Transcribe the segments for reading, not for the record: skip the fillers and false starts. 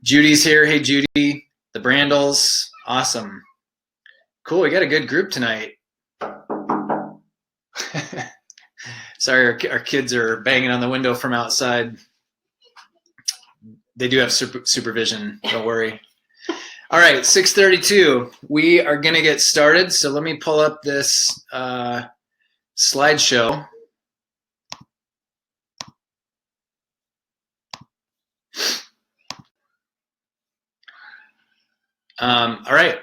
Judy's here. Hey, Judy. The Brandles. Awesome. Cool. We got a good group tonight. Sorry, our kids are banging on the window from outside. They do have supervision. Don't worry. All right, 6:32. We are going to get started. So let me pull up this slideshow. All right.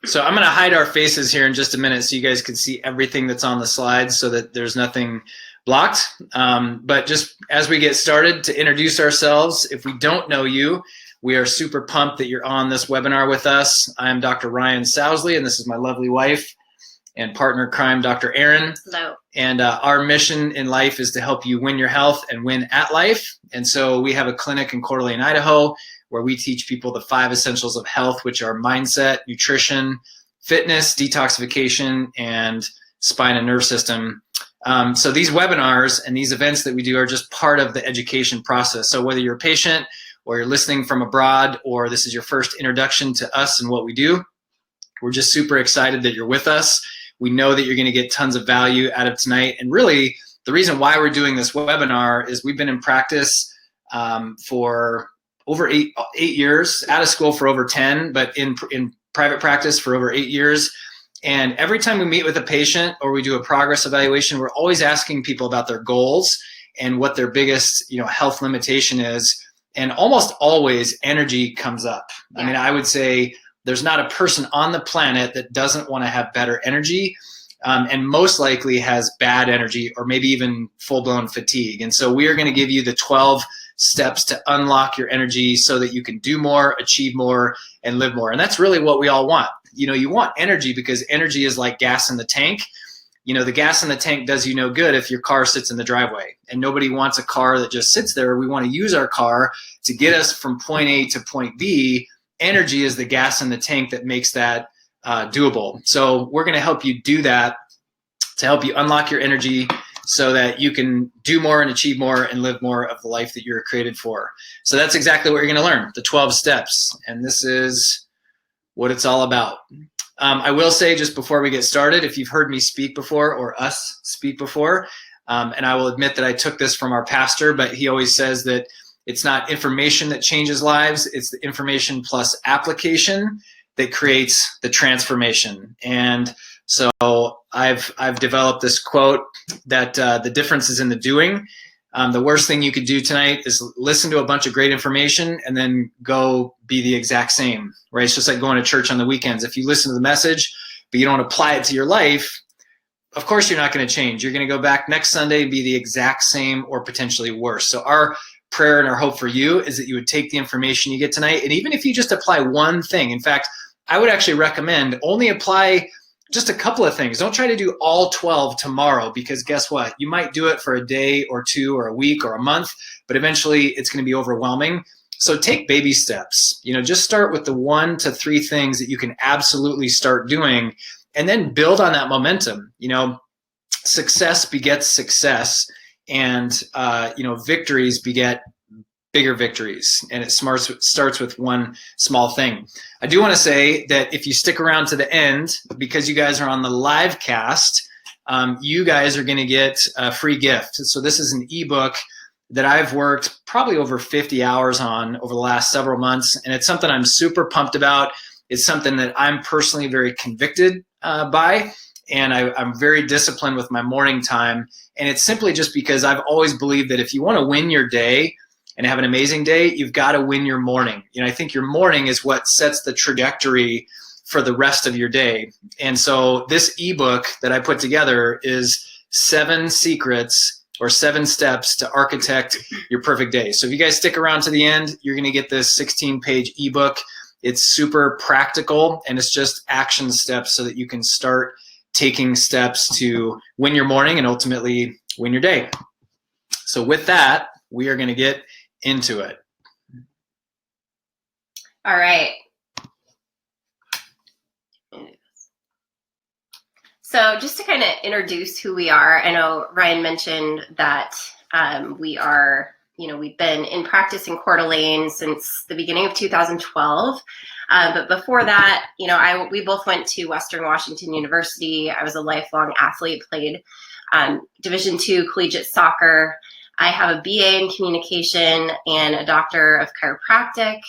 So I'm going to hide our faces here in just a minute so you guys can see everything that's on the slides so that there's nothing blocked. But just as we get started, to introduce ourselves, if we don't know you, we are super pumped that you're on this webinar with us. I'm Dr. Erin Sousley, and this is my lovely wife and partner in crime, Dr. Erin. Hello. And our mission in life is to help you win your health and win at life. And so we have a clinic in Coeur, Idaho, where we teach people the 5 essentials of health, which are mindset, nutrition, fitness, detoxification, and spine and nerve system. So these webinars and these events that we do are just part of the education process. So whether you're a patient or you're listening from abroad, or this is your first introduction to us and what we do, we're just super excited that you're with us. We know that you're going to get tons of value out of tonight. And really, the reason why we're doing this webinar is we've been in practice for over eight years, out of school for over 10, but in private practice for over 8 years. And every time we meet with a patient or we do a progress evaluation, we're always asking people about their goals and what their biggest, health limitation is. And almost always energy comes up. Yeah. I mean, I would say there's not a person on the planet that doesn't want to have better energy, and most likely has bad energy or maybe even full-blown fatigue. And so we are going to give you the 12 steps to unlock your energy so that you can do more, achieve more, and live more. And that's really what we all want. You want energy because energy is like gas in the tank. The gas in the tank does you no good if your car sits in the driveway. And nobody wants a car that just sits there. We want to use our car to get us from point A to point B. Energy is the gas in the tank that makes that doable. So we're going to help you do that, to help you unlock your energy so that you can do more and achieve more and live more of the life that you're created for. So that's exactly what you're going to learn, the 12 steps. And this is what it's all about. I will say, just before we get started, if you've heard me speak before or us speak before, and I will admit that I took this from our pastor, but he always says that it's not information that changes lives, it's the information plus application that creates the transformation. And so I've developed this quote that the difference is in the doing. The worst thing you could do tonight is listen to a bunch of great information and then go be the exact same, right? It's just like going to church on the weekends. If you listen to the message, but you don't apply it to your life, of course you're not going to change. You're going to go back next Sunday and be the exact same or potentially worse. So our prayer and our hope for you is that you would take the information you get tonight, and even if you just apply one thing, in fact, I would actually recommend only apply just a couple of things. Don't try to do all 12 tomorrow, because guess what? You might do it for a day or two or a week or a month, but eventually it's going to be overwhelming. So take baby steps. Just start with the 1 to 3 things that you can absolutely start doing, and then build on that momentum. Success begets success, and victories beget bigger victories, and it starts with one small thing. I do want to say that if you stick around to the end, because you guys are on the live cast, you guys are going to get a free gift. So this is an ebook that I've worked probably over 50 hours on over the last several months, and it's something I'm super pumped about. It's something that I'm personally very convicted by, and I'm very disciplined with my morning time. And it's simply just because I've always believed that if you want to win your day and have an amazing day, you've got to win your morning. I think your morning is what sets the trajectory for the rest of your day. And so this ebook that I put together is 7 secrets or 7 steps to architect your perfect day. So if you guys stick around to the end, you're going to get this 16-page ebook. It's super practical, and it's just action steps so that you can start taking steps to win your morning and ultimately win your day. So with that, we are going to get into it. All right. So just to kind of introduce who we are, I know Ryan mentioned that we are we've been in practice in Coeur d'Alene since the beginning of 2012. But before that, we both went to Western Washington University. I was a lifelong athlete, played Division II collegiate soccer. I have a BA in communication and a doctor of chiropractic.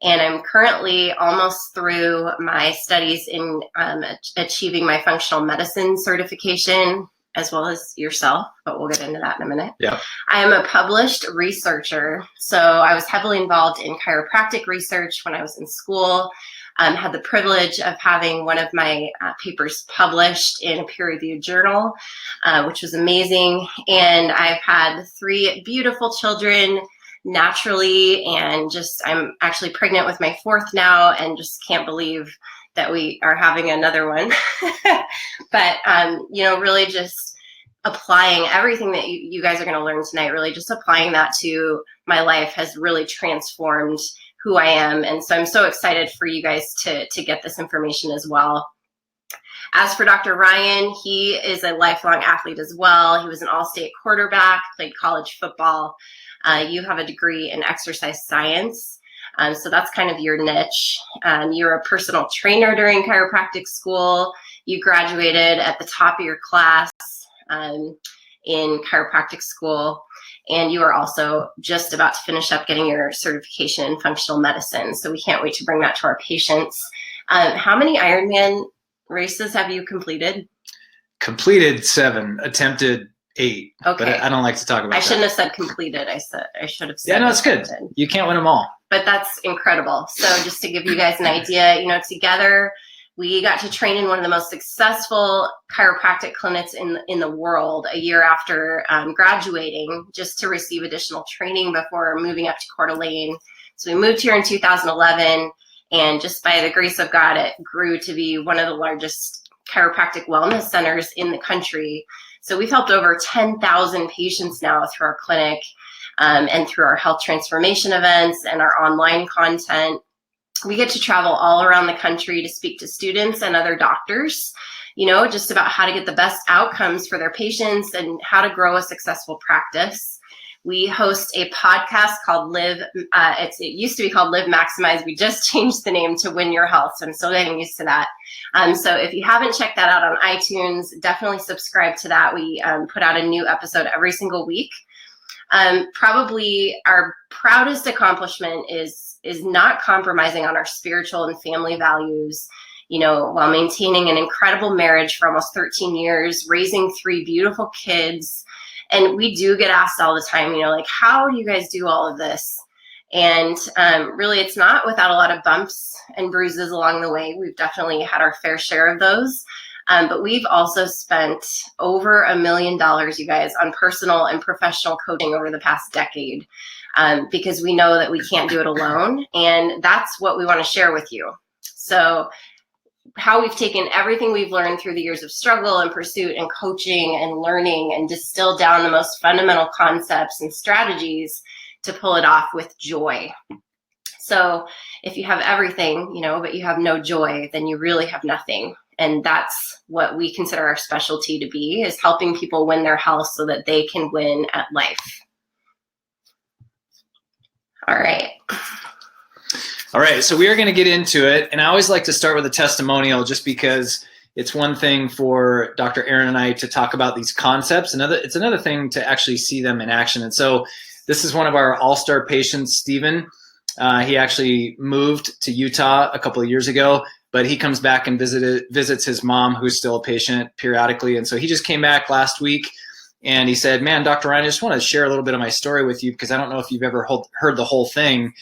And I'm currently almost through my studies in achieving my functional medicine certification, as well as yourself, but we'll get into that in a minute. Yeah. I am a published researcher. So I was heavily involved in chiropractic research when I was in school. Had the privilege of having one of my papers published in a peer-reviewed journal, which was amazing. And I've had 3 beautiful children naturally, and I'm actually pregnant with my 4th now, and just can't believe that we are having another one. But, really just applying everything that you guys are going to learn tonight, really just applying that to my life has really transformed who I am. And so I'm so excited for you guys to get this information as well. As for Dr. Ryan, he is a lifelong athlete as well. He was an all-state quarterback, played college football. You have a degree in exercise science. So that's kind of your niche. You're a personal trainer during chiropractic school. You graduated at the top of your class in chiropractic school. And you are also just about to finish up getting your certification in functional medicine. So we can't wait to bring that to our patients. How many Ironman races have you completed? Completed 7, attempted 8. Okay. But I don't like to talk about that. I shouldn't have said completed. I should have said. Yeah, no, it's good. You can't win them all. But that's incredible. So just to give you guys an idea, together we got to train in one of the most successful chiropractic clinics in the world a year after graduating, just to receive additional training before moving up to Coeur d'Alene. So we moved here in 2011, and just by the grace of God, it grew to be one of the largest chiropractic wellness centers in the country. So we've helped over 10,000 patients now through our clinic and through our health transformation events and our online content. We get to travel all around the country to speak to students and other doctors, just about how to get the best outcomes for their patients and how to grow a successful practice. We host a podcast called it used to be called Live Maximize. We just changed the name to Win Your Health. So I'm still getting used to that. So if you haven't checked that out on iTunes, definitely subscribe to that. We put out a new episode every single week. Probably our proudest accomplishment is not compromising on our spiritual and family values, while maintaining an incredible marriage for almost 13 years, raising 3 beautiful kids. And we do get asked all the time, how do you guys do all of this? And really, it's not without a lot of bumps and bruises along the way. We've definitely had our fair share of those. But we've also spent over $1 million, you guys, on personal and professional coaching over the past decade, because we know that we can't do it alone. And that's what we want to share with you. So how we've taken everything we've learned through the years of struggle and pursuit and coaching and learning and distilled down the most fundamental concepts and strategies to pull it off with joy. So if you have everything, but you have no joy, then you really have nothing. And that's what we consider our specialty to be, is helping people win their health so that they can win at life. All right. All right. So we are going to get into it. And I always like to start with a testimonial, just because it's one thing for Dr. Erin and I to talk about these concepts. It's another thing to actually see them in action. And so this is one of our all-star patients, Stephen. He actually moved to Utah a couple of years ago, but he comes back and visits his mom, who's still a patient, periodically. And so he just came back last week, and he said, man, Dr. Ryan, I just want to share a little bit of my story with you, because I don't know if you've ever heard the whole thing.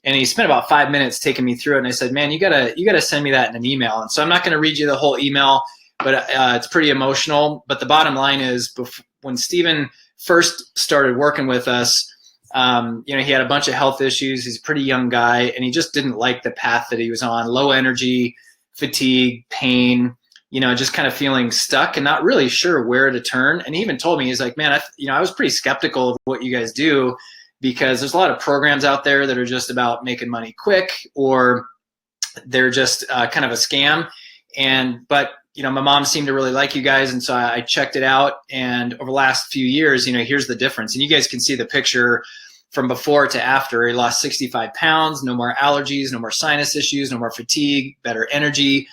And he spent about 5 minutes taking me through it. And I said, man, you gotta send me that in an email. And so I'm not going to read you the whole email, but it's pretty emotional. But the bottom line is, when Stephen first started working with us, he had a bunch of health issues. He's a pretty young guy, and he just didn't like the path that he was on. Low energy, fatigue, pain, just kind of feeling stuck and not really sure where to turn. And he even told me, he's like, man, I was pretty skeptical of what you guys do, because there's a lot of programs out there that are just about making money quick, or they're just kind of a scam. But my mom seemed to really like you guys, and so I checked it out. And over the last few years, here's the difference. And you guys can see the picture from before to after. He lost 65 pounds, no more allergies, no more sinus issues, no more fatigue, better energy,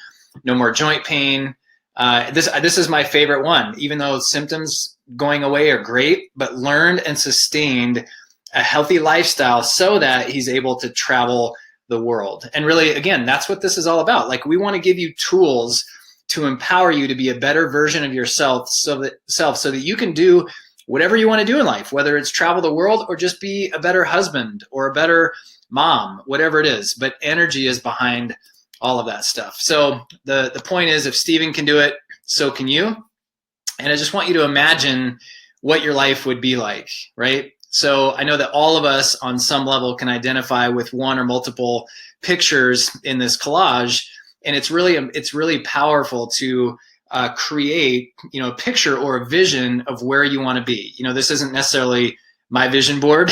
no more joint pain. This is my favorite one, even though symptoms going away are great, but learned and sustained a healthy lifestyle so that he's able to travel the world. And really, again, that's what this is all about. Like, we want to give you tools to empower you to be a better version of yourself so that you can do whatever you want to do in life, whether it's travel the world or just be a better husband or a better mom, whatever it is. But energy is behind all of that stuff. So the point is, if Stephen can do it, so can you. And I just want you to imagine what your life would be like, right? So I know that all of us on some level can identify with one or multiple pictures in this collage. And it's really powerful to create, a picture or a vision of where you want to be. This isn't necessarily my vision board,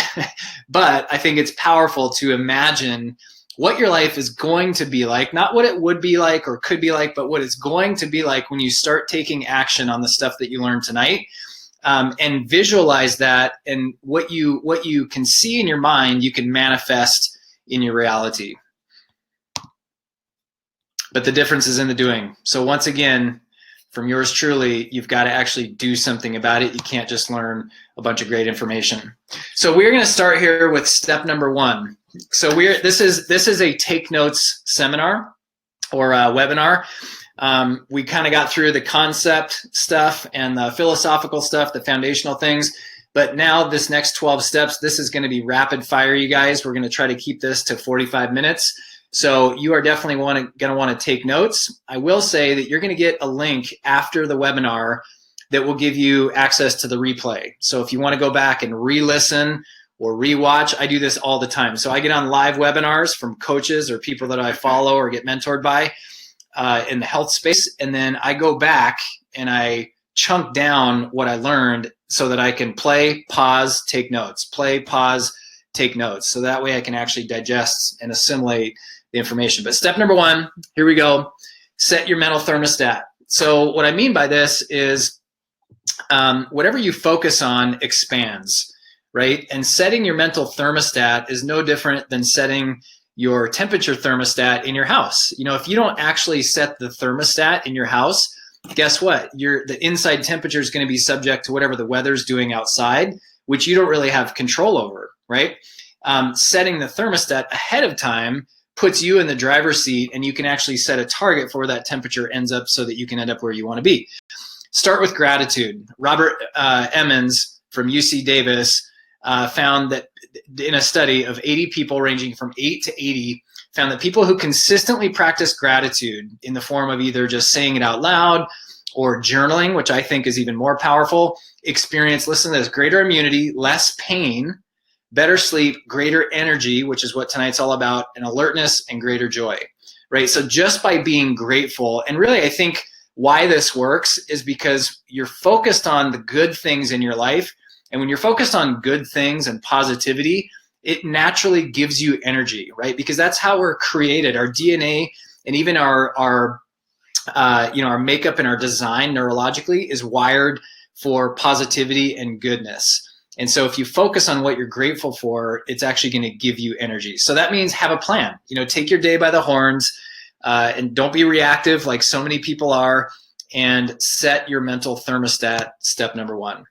but I think it's powerful to imagine what your life is going to be like, not what it would be like or could be like, but what it's going to be like when you start taking action on the stuff that you learned tonight, and visualize that. And what you can see in your mind, you can manifest in your reality. But the difference is in the doing. So once again, from yours truly, you've got to actually do something about it. You can't just learn a bunch of great information. So we're going to start here with step number 1. So this is a take notes seminar or a webinar. We kind of got through the concept stuff and the philosophical stuff, the foundational things. But now this next 12 steps, this is going to be rapid fire, you guys. We're going to try to keep this to 45 minutes. So you are definitely going to want to take notes. I will say that you're going to get a link after the webinar that will give you access to the replay. So if you want to go back and re-listen or re-watch, I do this all the time. So I get on live webinars from coaches or people that I follow or get mentored by in the health space. And then I go back and I chunk down what I learned so that I can play, pause, take notes, play, pause, take notes. So that way I can actually digest and assimilate the information. But step number 1, here we go. Set your mental thermostat. So what I mean by this is whatever you focus on expands, right? And setting your mental thermostat is no different than setting your temperature thermostat in your house. If you don't actually set the thermostat in your house, guess what? The inside temperature is going to be subject to whatever the weather's doing outside, which you don't really have control over, right? Setting the thermostat ahead of time puts you in the driver's seat, and you can actually set a target for where that temperature ends up so that you can end up where you want to be. Start with gratitude. Robert Emmons from UC Davis found that in a study of 80 people ranging from 8 to 80, found that people who consistently practice gratitude in the form of either just saying it out loud or journaling, which I think is even more powerful, experience, listen to this, greater immunity, less pain, better sleep, greater energy, which is what tonight's all about, and alertness and greater joy, right? So just by being grateful, and really I think why this works is because you're focused on the good things in your life. And when you're focused on good things and positivity, it naturally gives you energy, right? Because that's how we're created. Our DNA and even our makeup and our design neurologically is wired for positivity and goodness. And so if you focus on what you're grateful for, it's actually going to give you energy. So that means have a plan. Take your day by the horns and don't be reactive like so many people are, and set your mental thermostat, step number 1.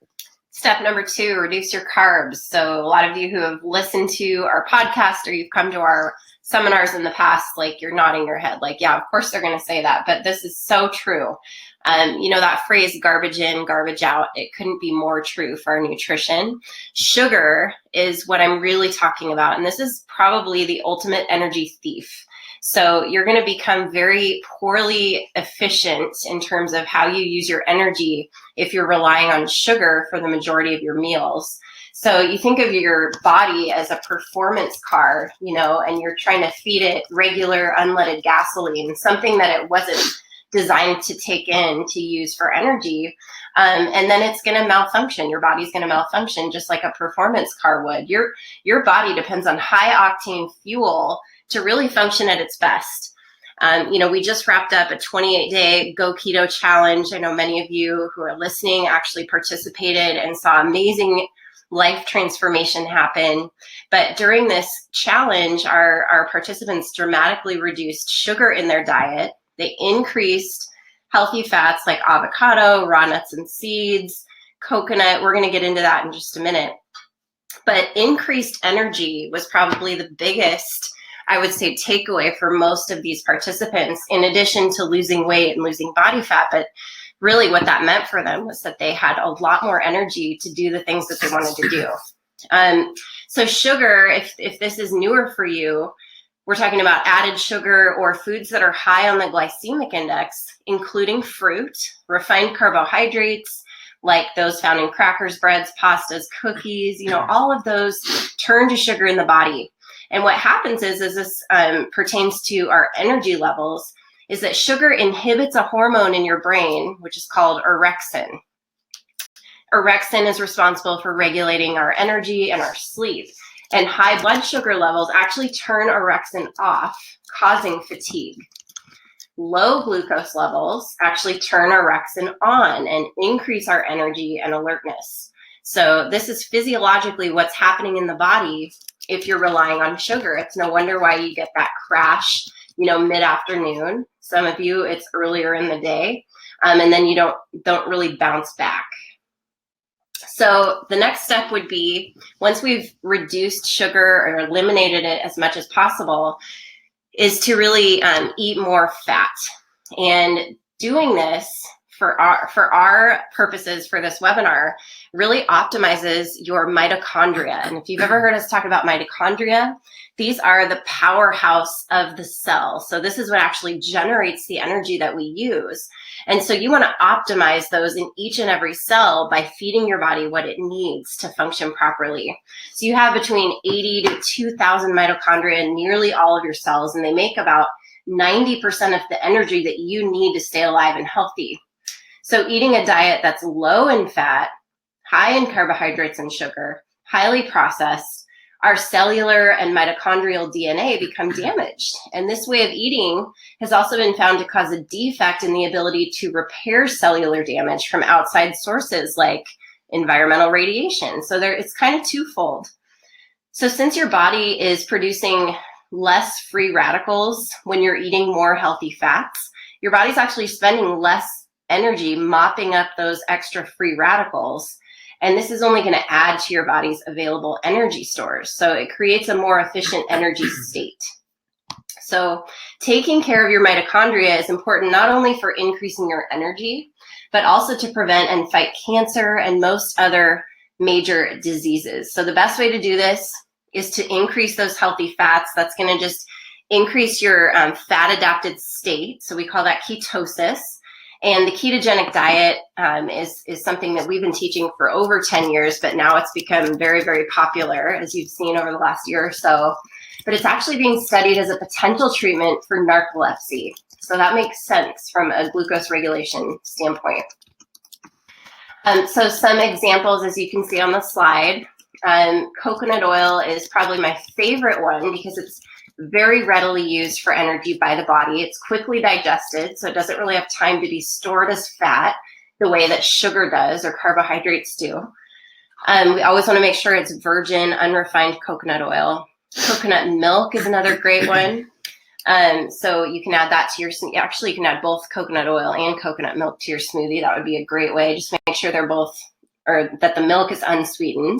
Step number 2, reduce your carbs. So a lot of you who have listened to our podcast or you've come to our seminars in the past, like you're nodding your head, like, yeah, of course they're going to say that, but this is so true. That phrase, garbage in, garbage out, it couldn't be more true for our nutrition. Sugar is what I'm really talking about. And this is probably the ultimate energy thief. So you're going to become very poorly efficient in terms of how you use your energy if you're relying on sugar for the majority of your meals. So you think of your body as a performance car, and you're trying to feed it regular unleaded gasoline, something that it wasn't designed to take in to use for energy. And then it's going to malfunction. Your body's going to malfunction just like a performance car would. Your body depends on high octane fuel to really function at its best. We just wrapped up a 28-day Go Keto challenge. I know many of you who are listening actually participated and saw amazing life transformation happen. But during this challenge, our participants dramatically reduced sugar in their diet. They increased healthy fats like avocado, raw nuts and seeds, coconut. We're going to get into that in just a minute. But increased energy was probably the biggest, I would say, takeaway for most of these participants, in addition to losing weight and losing body fat. But really what that meant for them was that they had a lot more energy to do the things that they wanted to do. So sugar, if this is newer for you, we're talking about added sugar or foods that are high on the glycemic index, including fruit, refined carbohydrates, like those found in crackers, breads, pastas, cookies, all of those turn to sugar in the body. And what happens is this pertains to our energy levels, is that sugar inhibits a hormone in your brain, which is called orexin. Orexin is responsible for regulating our energy and our sleep. And high blood sugar levels actually turn orexin off, causing fatigue. Low glucose levels actually turn orexin on and increase our energy and alertness. So this is physiologically what's happening in the body if you're relying on sugar. It's no wonder why you get that crash, mid-afternoon. Some of you, it's earlier in the day, and then you don't really bounce back. So the next step would be, once we've reduced sugar or eliminated it as much as possible, is to really eat more fat. And doing this for our purposes for this webinar really optimizes your mitochondria. And if you've ever heard us talk about mitochondria, these are the powerhouse of the cell. So this is what actually generates the energy that we use. And so you want to optimize those in each and every cell by feeding your body what it needs to function properly. So you have between 80 to 2,000 mitochondria in nearly all of your cells, and they make about 90% of the energy that you need to stay alive and healthy. So eating a diet that's low in fat, high in carbohydrates and sugar, highly processed, our cellular and mitochondrial DNA become damaged. And this way of eating has also been found to cause a defect in the ability to repair cellular damage from outside sources like environmental radiation. So it's kind of twofold. So since your body is producing less free radicals when you're eating more healthy fats, your body's actually spending less energy mopping up those extra free radicals. And this is only going to add to your body's available energy stores. So it creates a more efficient energy state. So taking care of your mitochondria is important not only for increasing your energy, but also to prevent and fight cancer and most other major diseases. So the best way to do this is to increase those healthy fats. That's going to just increase your fat adapted state. So we call that ketosis. And the ketogenic diet is something that we've been teaching for over 10 years, but now it's become very, very popular, as you've seen over the last year or so. But it's actually being studied as a potential treatment for narcolepsy. So that makes sense from a glucose regulation standpoint. So some examples, as you can see on the slide, coconut oil is probably my favorite one because it's very readily used for energy by the body. It's quickly digested, so it doesn't really have time to be stored as fat the way that sugar does or carbohydrates do. We always want to make sure it's virgin, unrefined coconut oil. Coconut milk is another great one. So you can add that to your, actually you can add both coconut oil and coconut milk to your smoothie. That would be a great way. Just make sure they're both, or that the milk is unsweetened.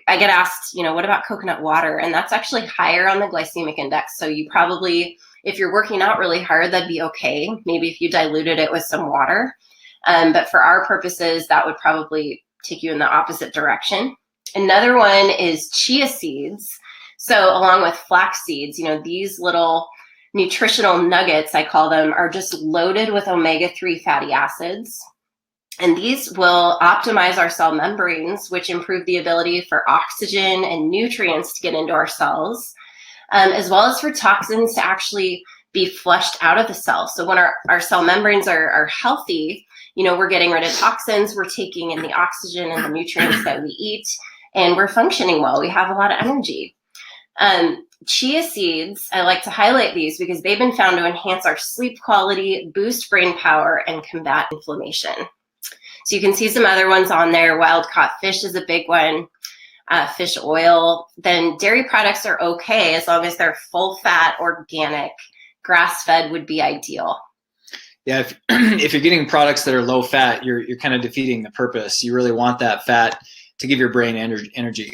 I get asked, what about coconut water? And that's actually higher on the glycemic index. So you probably, if you're working out really hard, that'd be okay. Maybe if you diluted it with some water. But for our purposes, that would probably take you in the opposite direction. Another one is chia seeds. So along with flax seeds, these little nutritional nuggets, I call them, are just loaded with omega-3 fatty acids. And these will optimize our cell membranes, which improve the ability for oxygen and nutrients to get into our cells, as well as for toxins to actually be flushed out of the cell. So when our cell membranes are healthy, we're getting rid of toxins, we're taking in the oxygen and the nutrients that we eat, and we're functioning well. We have a lot of energy. Chia seeds, I like to highlight these because they've been found to enhance our sleep quality, boost brain power, and combat inflammation. So you can see some other ones on there. Wild caught fish is a big one. Fish oil. Then dairy products are okay as long as they're full fat, organic. Grass fed would be ideal. Yeah, if you're getting products that are low fat, you're kind of defeating the purpose. You really want that fat to give your brain energy.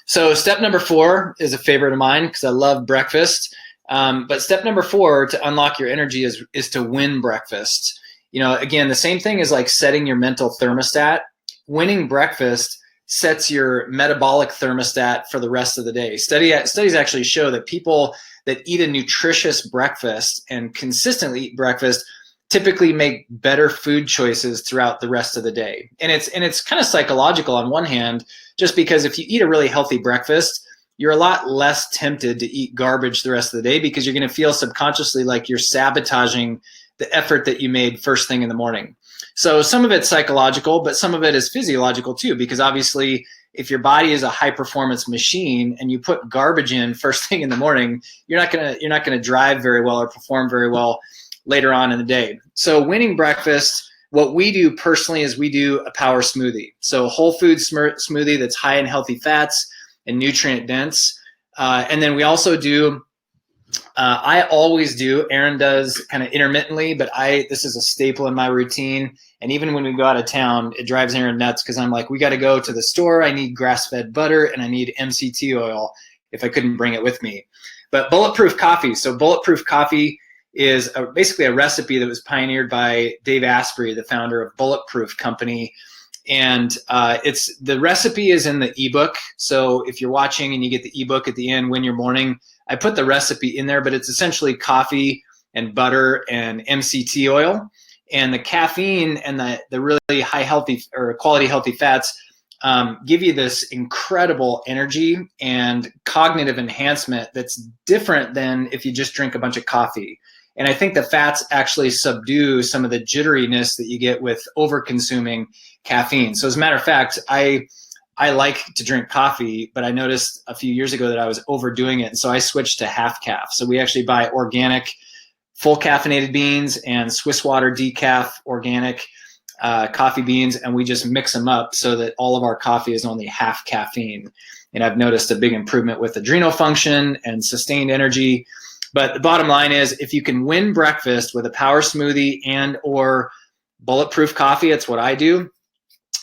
So step number 4 is a favorite of mine because I love breakfast. But step number 4 to unlock your energy is to win breakfast. Again, the same thing is like setting your mental thermostat. Winning breakfast sets your metabolic thermostat for the rest of the day. Studies actually show that people that eat a nutritious breakfast and consistently eat breakfast typically make better food choices throughout the rest of the day. And it's kind of psychological on one hand, just because if you eat a really healthy breakfast, you're a lot less tempted to eat garbage the rest of the day because you're going to feel subconsciously like you're sabotaging the effort that you made first thing in the morning. So some of it's psychological, but some of it is physiological too, because obviously if your body is a high performance machine and you put garbage in first thing in the morning, you're not going to drive very well or perform very well later on in the day. So winning breakfast, what we do personally is we do a power smoothie. So whole food smoothie that's high in healthy fats and nutrient dense. And then we also do, I always do, Erin does kind of intermittently, but this is a staple in my routine. And even when we go out of town, it drives Erin nuts because I'm like, we got to go to the store. I need grass-fed butter and I need MCT oil if I couldn't bring it with me. But bulletproof coffee. So bulletproof coffee is basically a recipe that was pioneered by Dave Asprey, the founder of Bulletproof Company. And the recipe is in the ebook. So if you're watching and you get the ebook at the end, Win Your Morning, I put the recipe in there, but it's essentially coffee and butter and MCT oil. And the caffeine and the really high healthy or quality healthy fats give you this incredible energy and cognitive enhancement that's different than if you just drink a bunch of coffee. And I think the fats actually subdue some of the jitteriness that you get with over-consuming caffeine. So as a matter of fact, I like to drink coffee, but I noticed a few years ago that I was overdoing it. And so I switched to half calf. So we actually buy organic, full caffeinated beans and Swiss water decaf organic coffee beans, and we just mix them up so that all of our coffee is only half caffeine. And I've noticed a big improvement with adrenal function and sustained energy. But the bottom line is, if you can win breakfast with a power smoothie and or bulletproof coffee, it's what I do,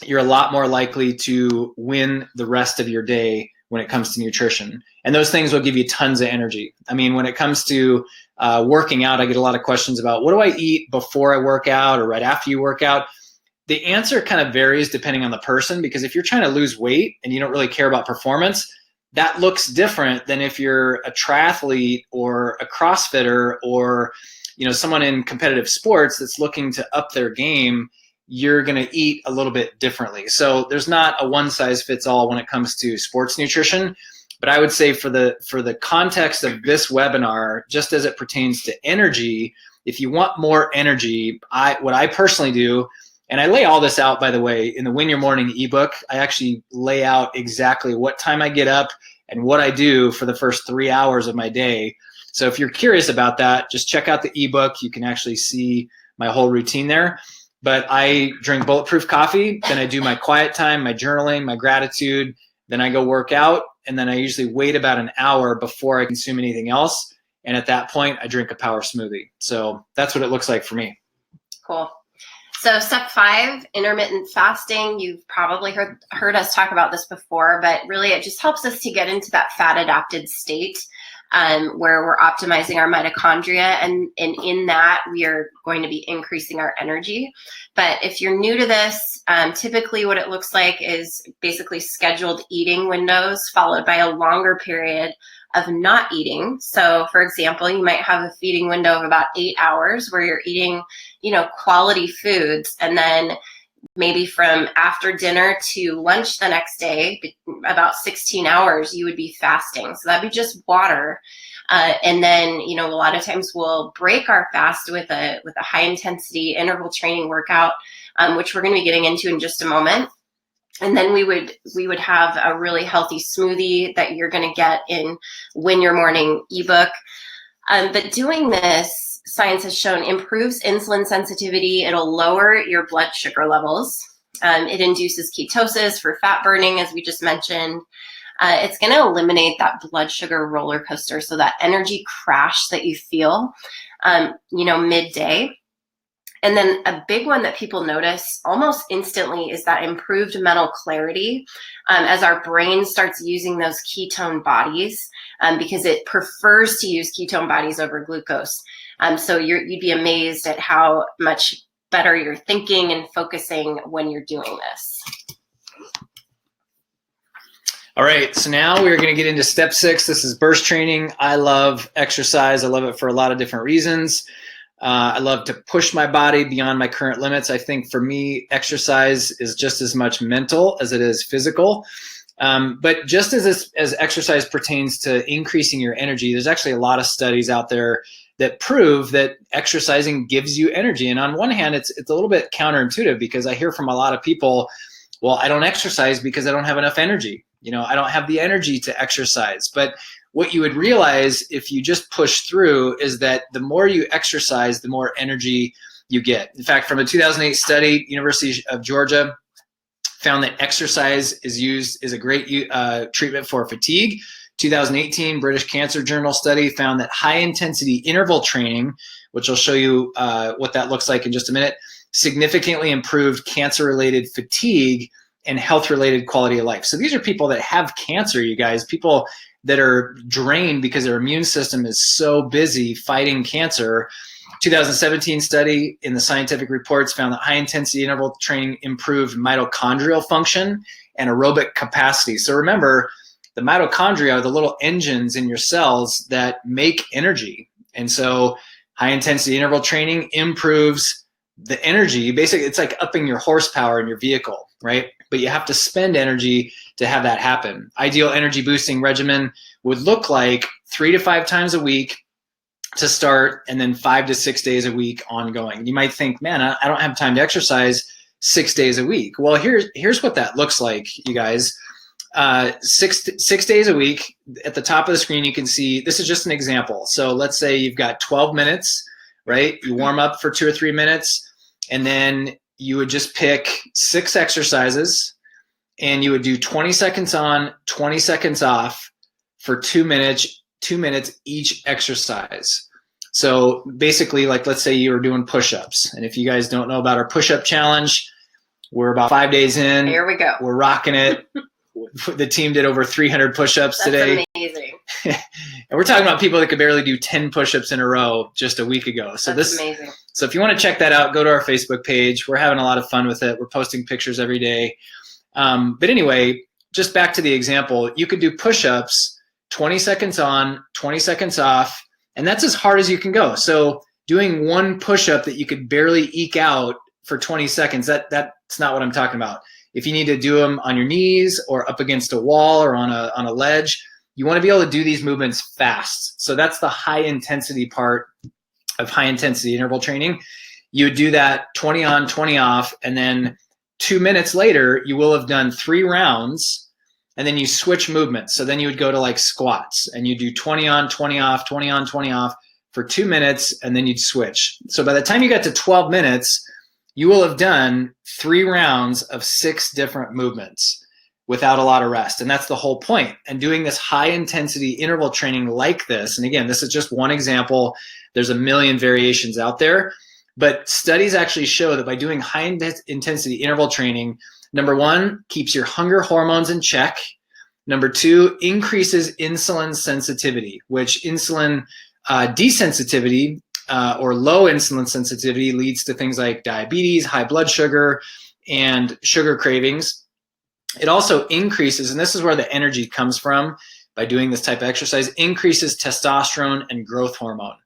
you're a lot more likely to win the rest of your day when it comes to nutrition. And those things will give you tons of energy. I mean, when it comes to working out, I get a lot of questions about what do I eat before I work out or right after you work out? The answer kind of varies depending on the person, because if you're trying to lose weight and you don't really care about performance, that looks different than if you're a triathlete or a CrossFitter or someone in competitive sports that's looking to up their game. You're going to eat a little bit differently. So there's not a one size fits all when it comes to sports nutrition. But I would say for the context of this webinar, just as it pertains to energy, if you want more energy, what I personally do, and I lay all this out, by the way, in the Win Your Morning ebook, I actually lay out exactly what time I get up and what I do for the first 3 hours of my day. So if you're curious about that, just check out the ebook. You can actually see my whole routine there. But I drink bulletproof coffee, then I do my quiet time, my journaling, my gratitude, then I go work out, and then I usually wait about an hour before I consume anything else. And at that point, I drink a power smoothie. So that's what it looks like for me. Cool. So step 5, intermittent fasting. You've probably heard us talk about this before, but really it just helps us to get into that fat adapted state where we're optimizing our mitochondria. And in that, we are going to be increasing our energy. But if you're new to this, typically what it looks like is basically scheduled eating windows followed by a longer period of not eating. So for example, you might have a feeding window of about 8 hours where you're eating, quality foods. And then maybe from after dinner to lunch the next day, about 16 hours, you would be fasting. So that'd be just water. And then, a lot of times we'll break our fast with a high intensity interval training workout, which we're going to be getting into in just a moment. And then we would have a really healthy smoothie that you're going to get in Win Your Morning ebook. But doing this, science has shown, improves insulin sensitivity. It'll lower your blood sugar levels. It induces ketosis for fat burning, as we just mentioned. It's going to eliminate that blood sugar roller coaster, so that energy crash that you feel, midday. And then a big one that people notice almost instantly is that improved mental clarity as our brain starts using those ketone bodies, because it prefers to use ketone bodies over glucose. So you'd be amazed at how much better you're thinking and focusing when you're doing this. All right, so now we're going to get into step 6. This is burst training. I love exercise. I love it for a lot of different reasons. I love to push my body beyond my current limits. I think for me, exercise is just as much mental as it is physical. But just as exercise pertains to increasing your energy, there's actually a lot of studies out there that prove that exercising gives you energy. And on one hand, it's a little bit counterintuitive, because I hear from a lot of people, well, I don't exercise because I don't have enough energy. I don't have the energy to exercise. But what you would realize if you just push through is that the more you exercise, the more energy you get. In fact, from a 2008 study, University of Georgia found that exercise is a great treatment for fatigue. 2018 British Cancer Journal study found that high intensity interval training, which I'll show you what that looks like in just a minute, significantly improved cancer-related fatigue and health-related quality of life. So these are people that have cancer, you guys, people that are drained because their immune system is so busy fighting cancer. 2017 study in the Scientific Reports found that high-intensity interval training improved mitochondrial function and aerobic capacity. So remember, the mitochondria are the little engines in your cells that make energy. And so high-intensity interval training improves the energy. Basically, it's like upping your horsepower in your vehicle, right? But you have to spend energy to have that happen. Ideal energy boosting regimen would look like 3 to 5 times a week to start, and then 5 to 6 days a week ongoing. You might think, man, I don't have time to exercise 6 days a week. Well, here's what that looks like, you guys. 6 days a week. At the top of the screen, you can see, this is just an example. So let's say you've got 12 minutes, right? You warm up for 2 or 3 minutes, and then you would just pick 6 exercises, and you would do 20 seconds on, 20 seconds off for 2 minutes each exercise. So basically, like, let's say you were doing push-ups. And if you guys don't know about our push-up challenge, we're about 5 days in. Here we go. We're rocking it. The team did over 300 push-ups today. That's amazing. And we're talking about people that could barely do 10 push-ups in a row just a week ago. So that's amazing. So if you want to check that out, go to our Facebook page. We're having a lot of fun with it. We're posting pictures every day. But anyway, just back to the example, you could do push-ups, 20 seconds on, 20 seconds off, and that's as hard as you can go. So doing one push-up that you could barely eke out for 20 seconds, that's not what I'm talking about. If you need to do them on your knees or up against a wall or on a ledge, you want to be able to do these movements fast. So that's the high intensity part of high intensity interval training. You would do that 20 on, 20 off, and then 2 minutes later, you will have done 3 rounds, and then you switch movements. So then you would go to like squats, and you do 20 on, 20 off, 20 on, 20 off for 2 minutes, and then you'd switch. So by the time you got to 12 minutes, you will have done 3 rounds of 6 different movements without a lot of rest. And that's the whole point. And doing this high intensity interval training like this, and again, this is just one example, there's a million variations out there, but studies actually show that by doing high intensity interval training, number 1, keeps your hunger hormones in check. Number 2, increases insulin sensitivity, which insulin desensitivity or low insulin sensitivity leads to things like diabetes, high blood sugar, and sugar cravings. It also increases, and this is where the energy comes from by doing this type of exercise, increases testosterone and growth hormone.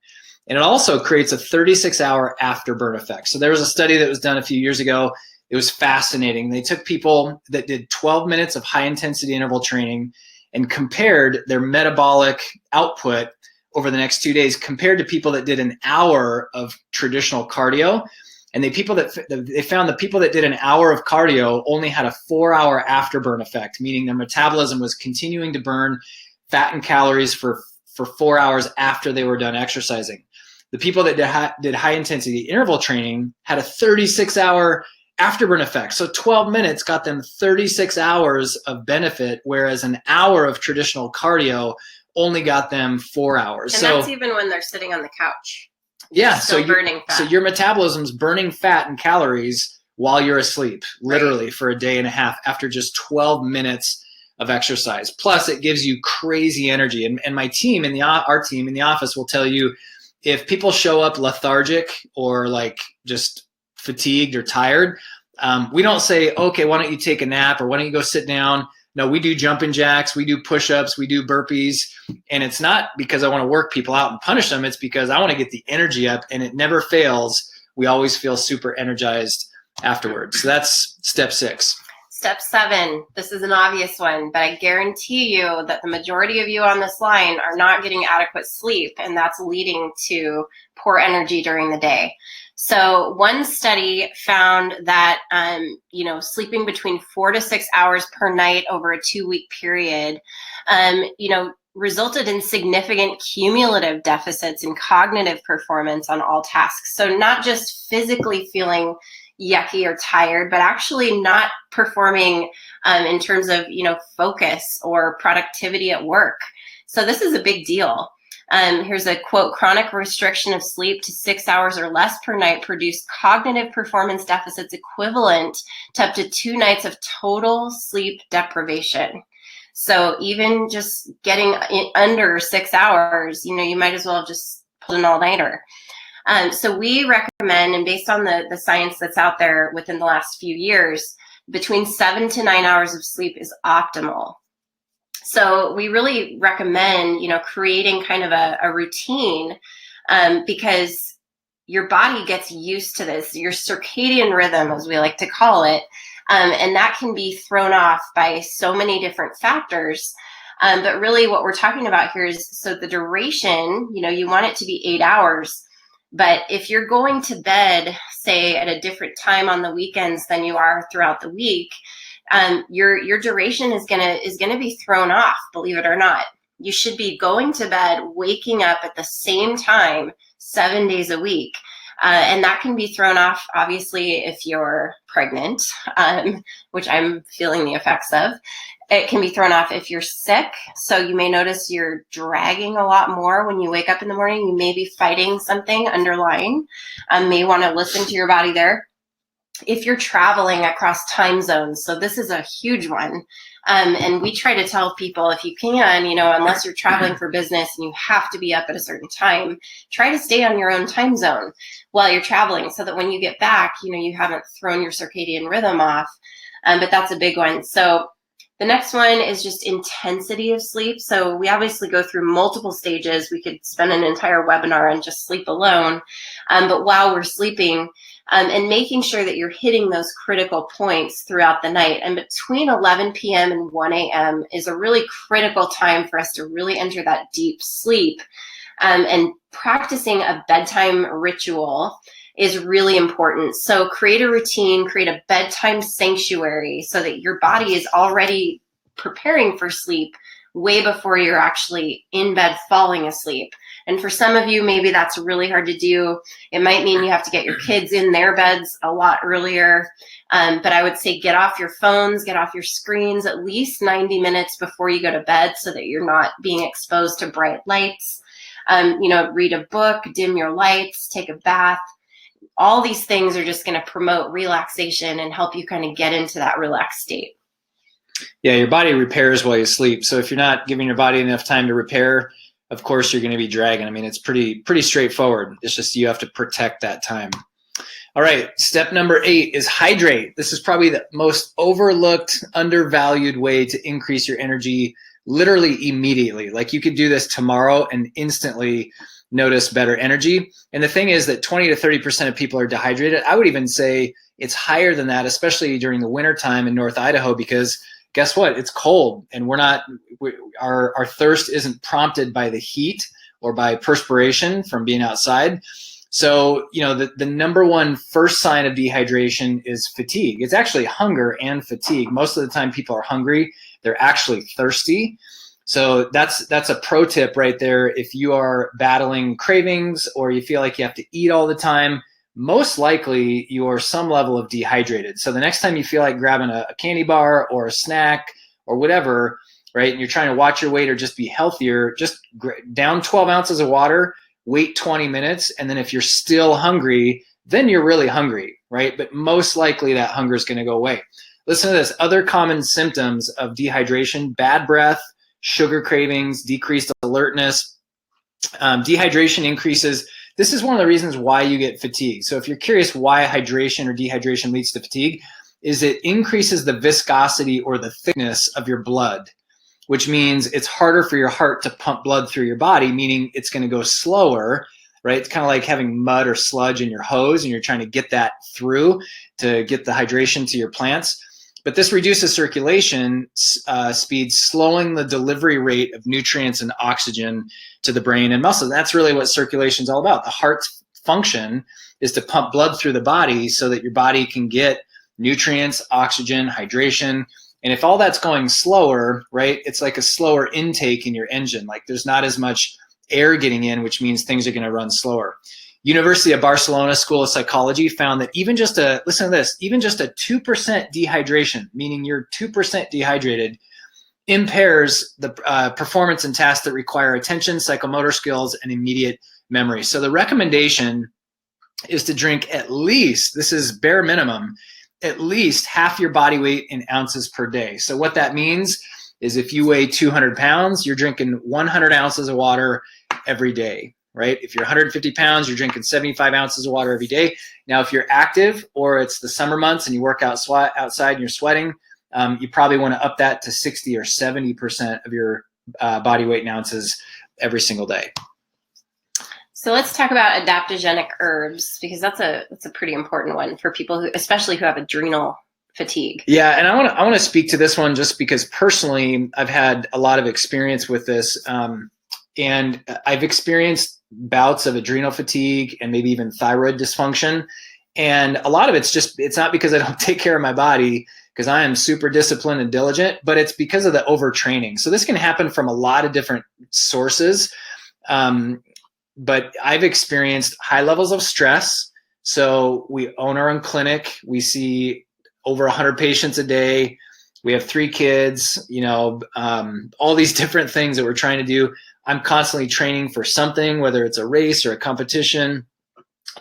And it also creates a 36-hour afterburn effect. So there was a study that was done a few years ago. It was fascinating. They took people that did 12 minutes of high-intensity interval training and compared their metabolic output over the next 2 days compared to people that did an hour of traditional cardio. And they found the people that did an hour of cardio only had a 4-hour afterburn effect, meaning their metabolism was continuing to burn fat and calories for 4 hours after they were done exercising. The people that did high intensity interval training had a 36-hour afterburn effect. So 12 minutes got them 36 hours of benefit, whereas an hour of traditional cardio only got them 4 hours. And so that's even when they're sitting on the couch. Yeah, Still burning fat. So your metabolism's burning fat and calories while you're asleep, literally for a day and a half after just 12 minutes of exercise. Plus, it gives you crazy energy. And my team our team in the office will tell you, if people show up lethargic or like just fatigued or tired, we don't say, okay, why don't you take a nap or why don't you go sit down? No, we do jumping jacks, we do push-ups, we do burpees. And it's not because I want to work people out and punish them. It's because I want to get the energy up, and it never fails. We always feel super energized afterwards. So that's step 6. Step 7, this is an obvious one, but I guarantee you that the majority of you on this line are not getting adequate sleep, and that's leading to poor energy during the day. So one study found that, sleeping between 4 to 6 hours per night over a 2-week period, resulted in significant cumulative deficits in cognitive performance on all tasks. So not just physically feeling yucky or tired, but actually not performing in terms of, focus or productivity at work. So this is a big deal. Here's a quote: chronic restriction of sleep to 6 hours or less per night produced cognitive performance deficits equivalent to up to 2 nights of total sleep deprivation. So even just getting under 6 hours, you might as well have just pulled an all-nighter. So we recommend, and based on the science that's out there within the last few years, between 7 to 9 hours of sleep is optimal. So we really recommend, creating kind of a routine, because your body gets used to this, your circadian rhythm, as we like to call it, and that can be thrown off by so many different factors. But really what we're talking about here is, so the duration, you want it to be 8 hours. But if you're going to bed, say at a different time on the weekends than you are throughout the week, your duration is gonna be thrown off, believe it or not. You should be going to bed, waking up at the same time 7 days a week. And that can be thrown off, obviously, if you're pregnant, which I'm feeling the effects of. It can be thrown off if you're sick. So you may notice you're dragging a lot more when you wake up in the morning. You may be fighting something underlying. May want to listen to your body there. If you're traveling across time zones, so this is a huge one. And we try to tell people, if you can, unless you're traveling for business and you have to be up at a certain time, try to stay on your own time zone while you're traveling, so that when you get back, you haven't thrown your circadian rhythm off. But that's a big one. So the next one is just intensity of sleep. So we obviously go through multiple stages. We could spend an entire webinar on just sleep alone. But while we're sleeping, and making sure that you're hitting those critical points throughout the night. And between 11 p.m. and 1 a.m. is a really critical time for us to really enter that deep sleep. And practicing a bedtime ritual is really important. So create a routine, create a bedtime sanctuary so that your body is already preparing for sleep way before you're actually in bed falling asleep. And for some of you, maybe that's really hard to do. It might mean you have to get your kids in their beds a lot earlier. But I would say get off your phones, get off your screens at least 90 minutes before you go to bed, so that you're not being exposed to bright lights. Read a book, dim your lights, take a bath. All these things are just going to promote relaxation and help you kind of get into that relaxed state. Yeah, your body repairs while you sleep. So if you're not giving your body enough time to repair, of course you're going to be dragging. I mean, it's pretty straightforward. It's just you have to protect that time. All right, step number 8 is hydrate. This is probably the most overlooked, undervalued way to increase your energy literally immediately. Like, you could do this tomorrow and instantly notice better energy. And the thing is that 20 to 30% of people are dehydrated. I would even say it's higher than that, especially during the winter time in North Idaho, because guess what? It's cold, and our thirst isn't prompted by the heat or by perspiration from being outside. So, the number one first sign of dehydration is fatigue. It's actually hunger and fatigue. Most of the time people are hungry. They're actually thirsty. So that's a pro tip right there. If you are battling cravings or you feel like you have to eat all the time, most likely you're some level of dehydrated. So the next time you feel like grabbing a candy bar or a snack or whatever, right, and you're trying to watch your weight or just be healthier, just down 12 ounces of water, wait 20 minutes, and then if you're still hungry, then you're really hungry, right? But most likely that hunger is going to go away. Listen to this. Other common symptoms of dehydration: bad breath, sugar cravings, decreased alertness. Dehydration increases. This is one of the reasons why you get fatigue. So if you're curious why hydration or dehydration leads to fatigue, is it increases the viscosity or the thickness of your blood, which means it's harder for your heart to pump blood through your body, meaning it's going to go slower, right? It's kind of like having mud or sludge in your hose and you're trying to get that through to get the hydration to your plants. But this reduces circulation speed, slowing the delivery rate of nutrients and oxygen to the brain and muscle. That's really what circulation is all about. The heart's function is to pump blood through the body so that your body can get nutrients, oxygen, hydration. And if all that's going slower, right, it's like a slower intake in your engine. Like there's not as much air getting in, which means things are going to run slower. University of Barcelona School of Psychology found that even just listen to this, even just a 2% dehydration, meaning you're 2% dehydrated, impairs the performance in tasks that require attention, psychomotor skills, and immediate memory. So the recommendation is to drink at least, this is bare minimum, at least half your body weight in ounces per day. So what that means is if you weigh 200 pounds, you're drinking 100 ounces of water every day, right? If you're 150 pounds, you're drinking 75 ounces of water every day. Now, if you're active or it's the summer months and you work outside and you're sweating, you probably want to up that to 60 or 70% of your body weight in ounces every single day. So let's talk about adaptogenic herbs, because that's a pretty important one for people who, especially who have adrenal fatigue. Yeah, and I want to speak to this one just because personally I've had a lot of experience with this, and I've experienced bouts of adrenal fatigue and maybe even thyroid dysfunction, and a lot of it's not because I don't take care of my body, because I am super disciplined and diligent, but it's because of the overtraining. So this can happen from a lot of different sources. But I've experienced high levels of stress. So we own our own clinic. We see over 100 patients a day. We have 3 kids, all these different things that we're trying to do. I'm constantly training for something, whether it's a race or a competition.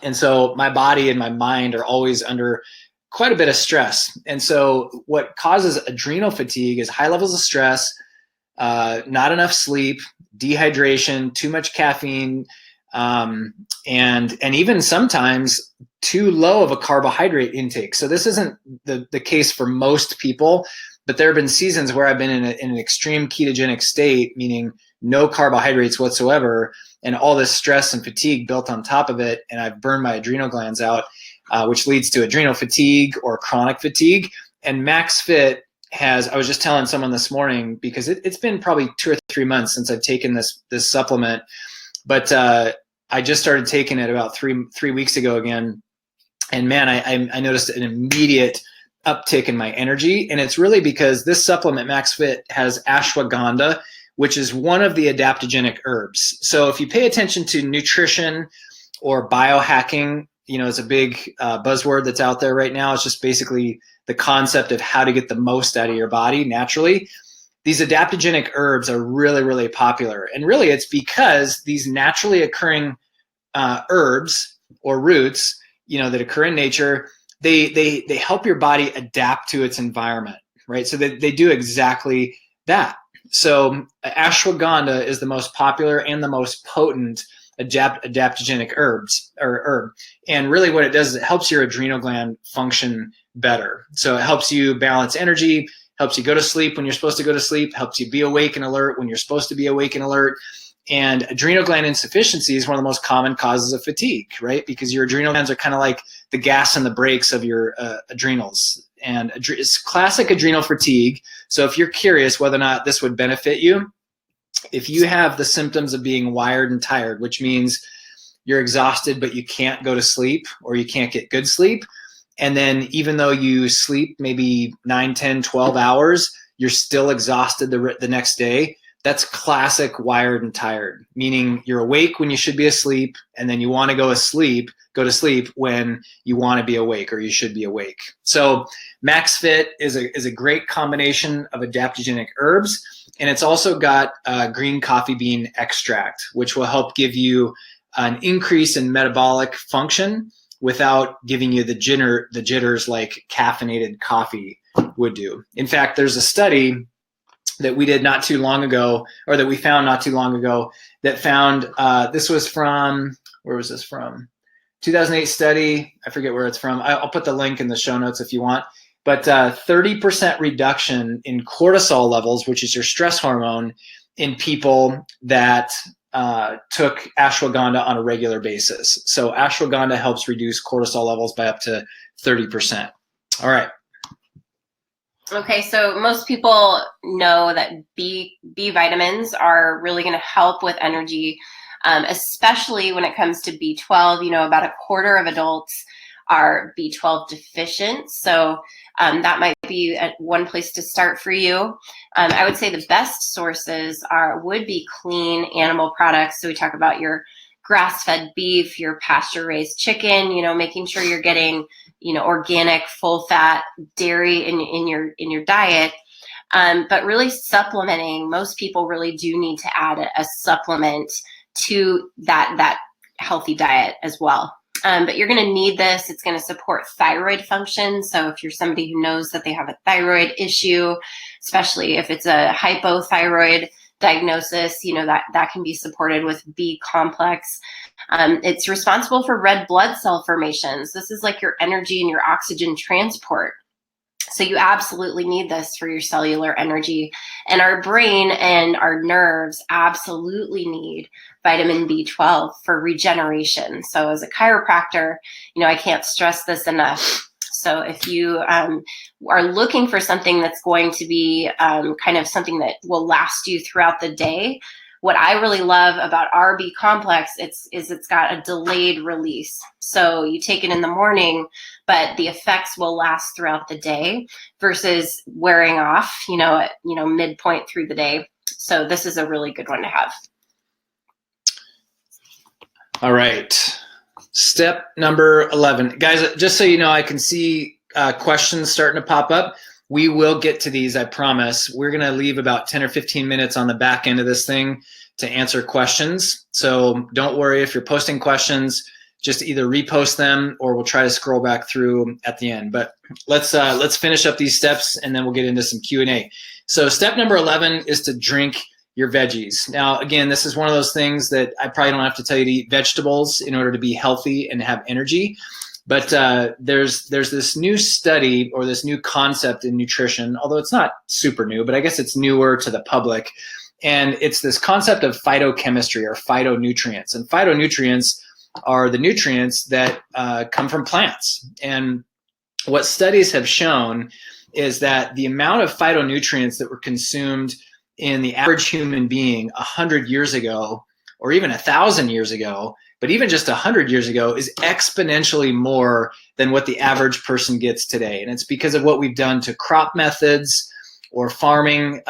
And so my body and my mind are always under quite a bit of stress. And so what causes adrenal fatigue is high levels of stress, not enough sleep, dehydration, too much caffeine, and even sometimes too low of a carbohydrate intake. So this isn't the case for most people, but there have been seasons where I've been in an extreme ketogenic state, meaning no carbohydrates whatsoever, and all this stress and fatigue built on top of it, and I've burned my adrenal glands out, which leads to adrenal fatigue or chronic fatigue. And Max Fit I was just telling someone this morning, because it's been probably 2 or 3 months since I've taken this supplement, but I just started taking it about three weeks ago again. And man, I noticed an immediate uptick in my energy. And it's really because this supplement, Max Fit, has ashwagandha, which is one of the adaptogenic herbs. So if you pay attention to nutrition or biohacking, it's a big buzzword that's out there right now. It's just basically the concept of how to get the most out of your body naturally. These adaptogenic herbs are really, really popular. And really it's because these naturally occurring herbs or roots, that occur in nature, they help your body adapt to its environment, right? So they do exactly that. So ashwagandha is the most popular and the most potent adaptogenic herb. And really what it does is it helps your adrenal gland function better. So it helps you balance energy, helps you go to sleep when you're supposed to go to sleep, helps you be awake and alert when you're supposed to be awake and alert. And adrenal gland insufficiency is one of the most common causes of fatigue, right? Because your adrenal glands are kind of like the gas and the brakes of your adrenals. And it's classic adrenal fatigue. So if you're curious whether or not this would benefit you, if you have the symptoms of being wired and tired, which means you're exhausted but you can't go to sleep or you can't get good sleep, and then even though you sleep maybe 9, 10, 12 hours, you're still exhausted the next day, that's classic wired and tired, meaning you're awake when you should be asleep, and then you want to go asleep go to sleep when you want to be awake or you should be awake. So Max Fit is a great combination of adaptogenic herbs, and it's also got green coffee bean extract, which will help give you an increase in metabolic function without giving you the jitters like caffeinated coffee would do. In fact, there's a study that we did not too long ago, or that we found not too long ago, that found, this was from, where was this from? 2008 study, I forget where it's from. I'll put the link in the show notes if you want. But 30% reduction in cortisol levels, which is your stress hormone, in people that took ashwagandha on a regular basis. So ashwagandha helps reduce cortisol levels by up to 30%. All right. Okay, so most people know that B vitamins are really going to help with energy, especially when it comes to B12. You know, about a quarter of adults are B12 deficient. So that might be one place to start for you. I would say the best sources would be clean animal products. So we talk about your grass-fed beef, your pasture-raised chicken, you know, making sure you're getting, you know, organic, full-fat dairy in your diet. But really supplementing, most people really do need to add a supplement to that healthy diet as well. But you're going to need this. It's going to support thyroid function. So if you're somebody who knows that they have a thyroid issue, especially if it's a hypothyroid diagnosis, you know, that can be supported with B complex. It's responsible for red blood cell formations. This is like your energy and your oxygen transport. So you absolutely need this for your cellular energy. And our brain and our nerves absolutely need vitamin B12 for regeneration. So as a chiropractor, you know, I can't stress this enough. So if you are looking for something that's going to be kind of something that will last you throughout the day, what I really love about our B complex is it's got a delayed release. So you take it in the morning, but the effects will last throughout the day versus wearing off, you know, at, you know, midpoint through the day. So this is a really good one to have. All right. Step number 11. Guys, just so you know, I can see questions starting to pop up. We will get to these, I promise. We're going to leave about 10 or 15 minutes on the back end of this thing to answer questions. So don't worry if you're posting questions, just either repost them or we'll try to scroll back through at the end. But let's finish up these steps and then we'll get into some Q&A. So step number 11 is to drink your veggies. Now, again, this is one of those things that I probably don't have to tell you to eat vegetables in order to be healthy and have energy. But there's this new study or this new concept in nutrition, although it's not super new, but I guess it's newer to the public. And it's this concept of phytochemistry or phytonutrients. And phytonutrients are the nutrients that come from plants. And what studies have shown is that the amount of phytonutrients that were consumed in the average human being 100 years ago, or even 1,000 years ago, but even just 100 years ago, is exponentially more than what the average person gets today. And it's because of what we've done to crop methods or farming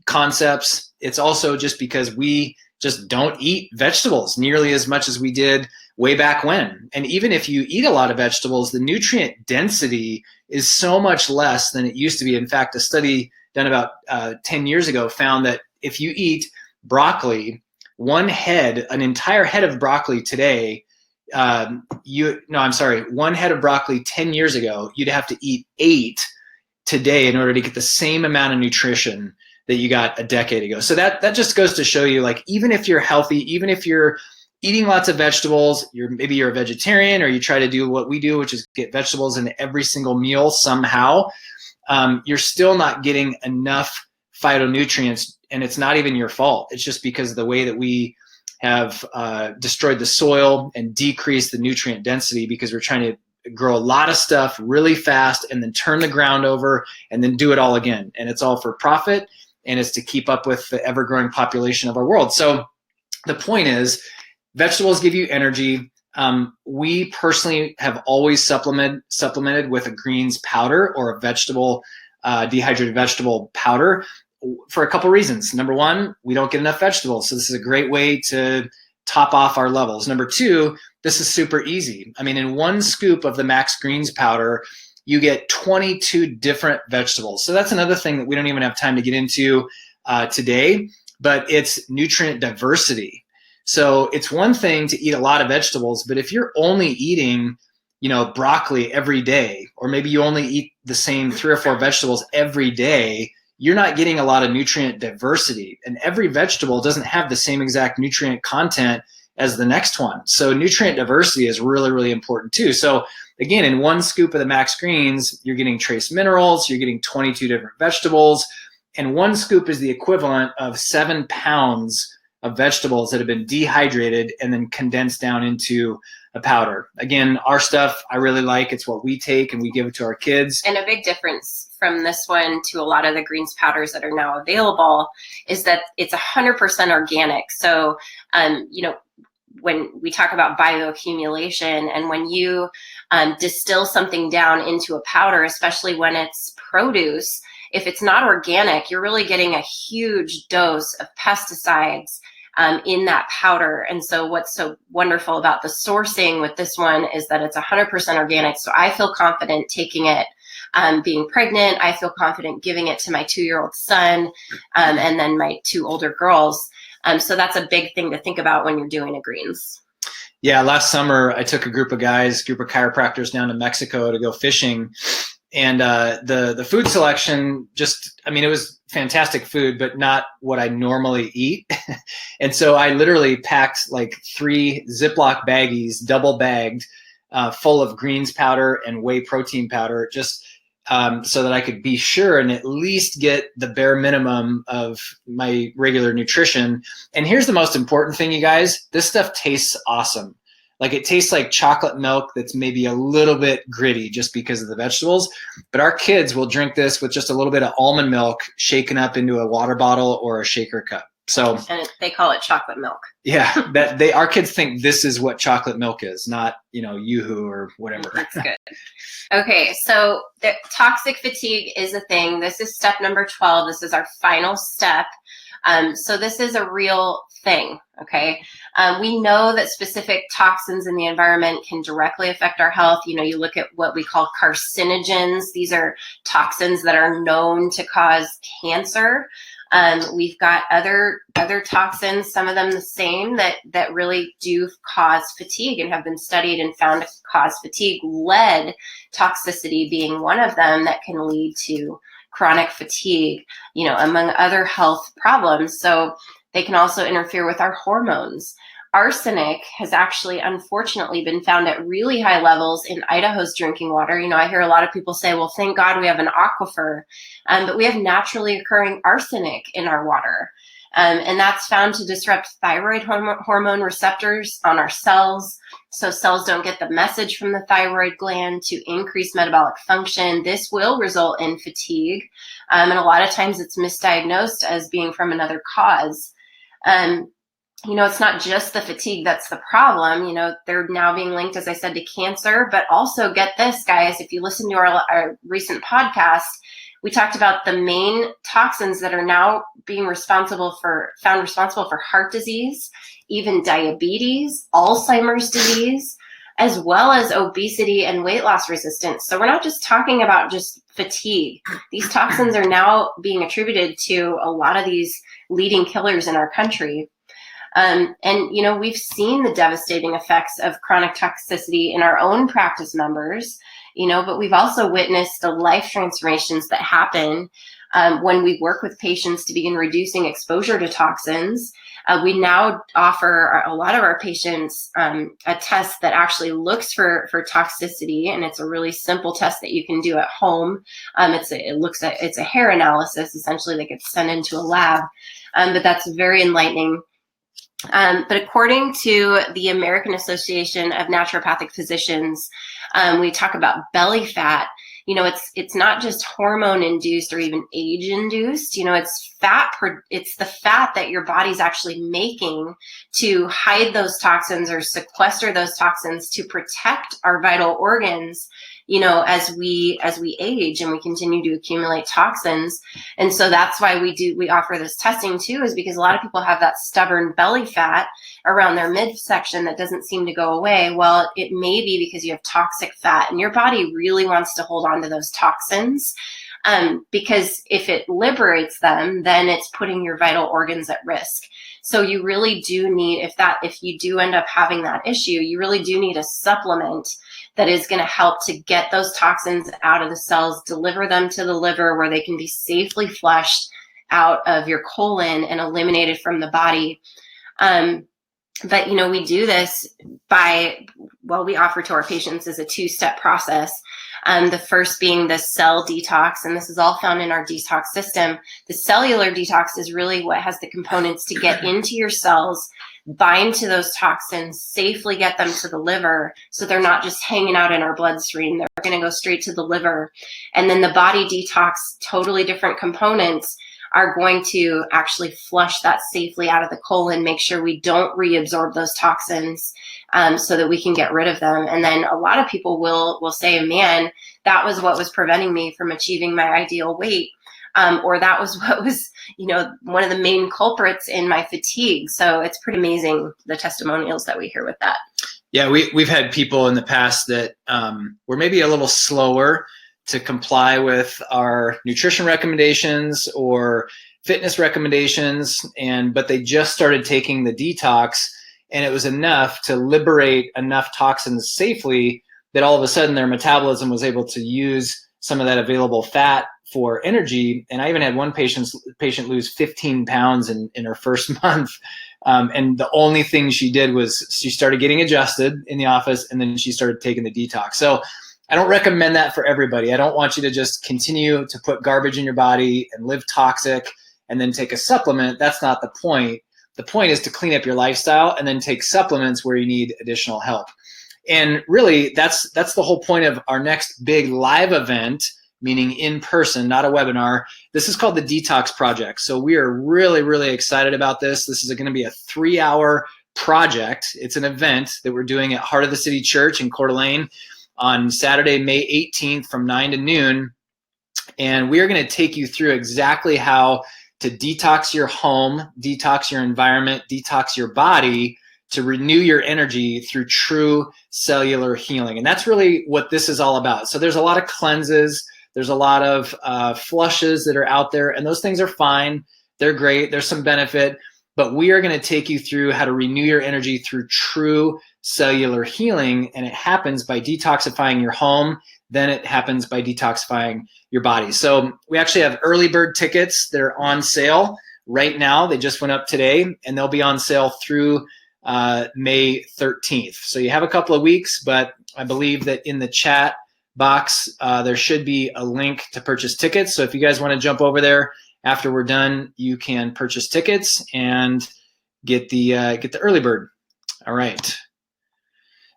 concepts. It's also just because we just don't eat vegetables nearly as much as we did way back when. And even if you eat a lot of vegetables, the nutrient density is so much less than it used to be. In fact, a study done about 10 years ago found that if you eat broccoli, one entire head of broccoli today, one head of broccoli 10 years ago, you'd have to eat 8 today in order to get the same amount of nutrition that you got a decade ago. So that just goes to show you, like, even if you're healthy, even if you're eating lots of vegetables, maybe you're a vegetarian, or you try to do what we do, which is get vegetables in every single meal somehow, you're still not getting enough phytonutrients, and it's not even your fault. It's just because of the way that we have destroyed the soil and decreased the nutrient density, because we're trying to grow a lot of stuff really fast and then turn the ground over and then do it all again. And it's all for profit, and it's to keep up with the ever-growing population of our world. So the point is, vegetables give you energy. We personally have always supplemented with a greens powder or a vegetable, dehydrated vegetable powder, for a couple reasons. Number one, we don't get enough vegetables. So this is a great way to top off our levels. Number two, this is super easy. I mean, in one scoop of the Max Greens powder, you get 22 different vegetables. So that's another thing that we don't even have time to get into today, but it's nutrient diversity. So it's one thing to eat a lot of vegetables, but if you're only eating, broccoli every day, or maybe you only eat the same 3 or 4 vegetables every day, you're not getting a lot of nutrient diversity. And every vegetable doesn't have the same exact nutrient content as the next one. So nutrient diversity is really, really important too. So again, in one scoop of the Max Greens, you're getting trace minerals, you're getting 22 different vegetables, and one scoop is the equivalent of 7 pounds of vegetables that have been dehydrated and then condensed down into a powder. Again, our stuff I really like. It's what we take and we give it to our kids. And a big difference from this one to a lot of the greens powders that are now available is that it's 100% organic. So, when we talk about bioaccumulation, and when you distill something down into a powder, especially when it's produce, if it's not organic, you're really getting a huge dose of pesticides in that powder. And so what's so wonderful about the sourcing with this one is that it's 100% organic. So I feel confident taking it, being pregnant. I feel confident giving it to my 2-year-old son, and then my 2 older girls. So that's a big thing to think about when you're doing a greens. Yeah, last summer I took a group of chiropractors down to Mexico to go fishing. And the food selection it was fantastic food, but not what I normally eat. And so I literally packed like 3 Ziploc baggies, double bagged, full of greens powder and whey protein powder, just so that I could be sure and at least get the bare minimum of my regular nutrition. And here's the most important thing, you guys, this stuff tastes awesome. Like it tastes like chocolate milk that's maybe a little bit gritty just because of the vegetables. But our kids will drink this with just a little bit of almond milk shaken up into a water bottle or a shaker cup. So, and they call it chocolate milk. Yeah, our kids think this is what chocolate milk is, not Yoo-hoo or whatever. That's good. Okay, so the toxic fatigue is a thing. This is step number 12. This is our final step. So this is a real thing, okay? We know that specific toxins in the environment can directly affect our health. You look at what we call carcinogens. These are toxins that are known to cause cancer. We've got other toxins, some of them the same, that really do cause fatigue and have been studied and found to cause fatigue. Lead toxicity being one of them that can lead to chronic fatigue, among other health problems. So they can also interfere with our hormones. Arsenic has actually, unfortunately, been found at really high levels in Idaho's drinking water. I hear a lot of people say, well, thank God we have an aquifer, but we have naturally occurring arsenic in our water. And that's found to disrupt thyroid hormone receptors on our cells. So cells don't get the message from the thyroid gland to increase metabolic function. This will result in fatigue. And a lot of times it's misdiagnosed as being from another cause. It's not just the fatigue that's the problem. They're now being linked, as I said, to cancer, but also get this, guys, if you listen to our recent podcast, we talked about the main toxins that are now being found responsible for heart disease, even diabetes, Alzheimer's disease, as well as obesity and weight loss resistance. So we're not just talking about just fatigue. These toxins are now being attributed to a lot of these leading killers in our country. And we've seen the devastating effects of chronic toxicity in our own practice members, but we've also witnessed the life transformations that happen when we work with patients to begin reducing exposure to toxins. We now offer a lot of our patients a test that actually looks for toxicity, and it's a really simple test that you can do at home. It's a hair analysis essentially that gets sent into a lab, but that's very enlightening. But according to the American Association of Naturopathic Physicians, we talk about belly fat. It's not just hormone induced or even age induced. It's it's the fat that your body's actually making to hide those toxins or sequester those toxins to protect our vital organs, as we age and we continue to accumulate toxins. And so that's why we offer this testing too, is because a lot of people have that stubborn belly fat around their midsection that doesn't seem to go away. Well, it may be because you have toxic fat and your body really wants to hold on to those toxins. Because if it liberates them, then it's putting your vital organs at risk. So you really do need, if you do end up having that issue, you really do need a supplement that is going to help to get those toxins out of the cells, deliver them to the liver where they can be safely flushed out of your colon and eliminated from the body. But, we do this we offer to our patients is a 2-step process. The first being the cell detox, and this is all found in our detox system. The cellular detox is really what has the components to get into your cells, bind to those toxins, safely get them to the liver, so they're not just hanging out in our bloodstream. They're going to go straight to the liver. And then the body detox, totally different components, are going to actually flush that safely out of the colon, make sure we don't reabsorb those toxins, so that we can get rid of them. And then a lot of people will say, man, that was what was preventing me from achieving my ideal weight. Or that was what was, one of the main culprits in my fatigue. So it's pretty amazing, the testimonials that we hear with that. Yeah, we've had people in the past that were maybe a little slower to comply with our nutrition recommendations or fitness recommendations, but they just started taking the detox, and it was enough to liberate enough toxins safely that all of a sudden their metabolism was able to use some of that available fat for energy. And I even had one patient lose 15 pounds in her first month. And the only thing she did was she started getting adjusted in the office, and then she started taking the detox. So I don't recommend that for everybody. I don't want you to just continue to put garbage in your body and live toxic and then take a supplement. That's not the point. The point is to clean up your lifestyle and then take supplements where you need additional help. And really, that's the whole point of our next big live event, meaning in person, not a webinar. This is called the Detox Project. So we are really, really excited about this. This is going to be a 3-hour project. It's an event that we're doing at Heart of the City Church in Coeur on Saturday, May 18th from 9 to noon. And we are going to take you through exactly how to detox your home, detox your environment, detox your body to renew your energy through true cellular healing. And that's really what this is all about. So there's a lot of cleanses. There's a lot of flushes that are out there, and those things are fine. They're great. There's some benefit. But we are going to take you through how to renew your energy through true cellular healing, and it happens by detoxifying your home. Then it happens by detoxifying your body. So we actually have early bird tickets. They're on sale right now. They just went up today, and they'll be on sale through May 13th. So you have a couple of weeks, but I believe that in the chat box, there should be a link to purchase tickets. So if you guys want to jump over there after we're done, you can purchase tickets and get the early bird. All right.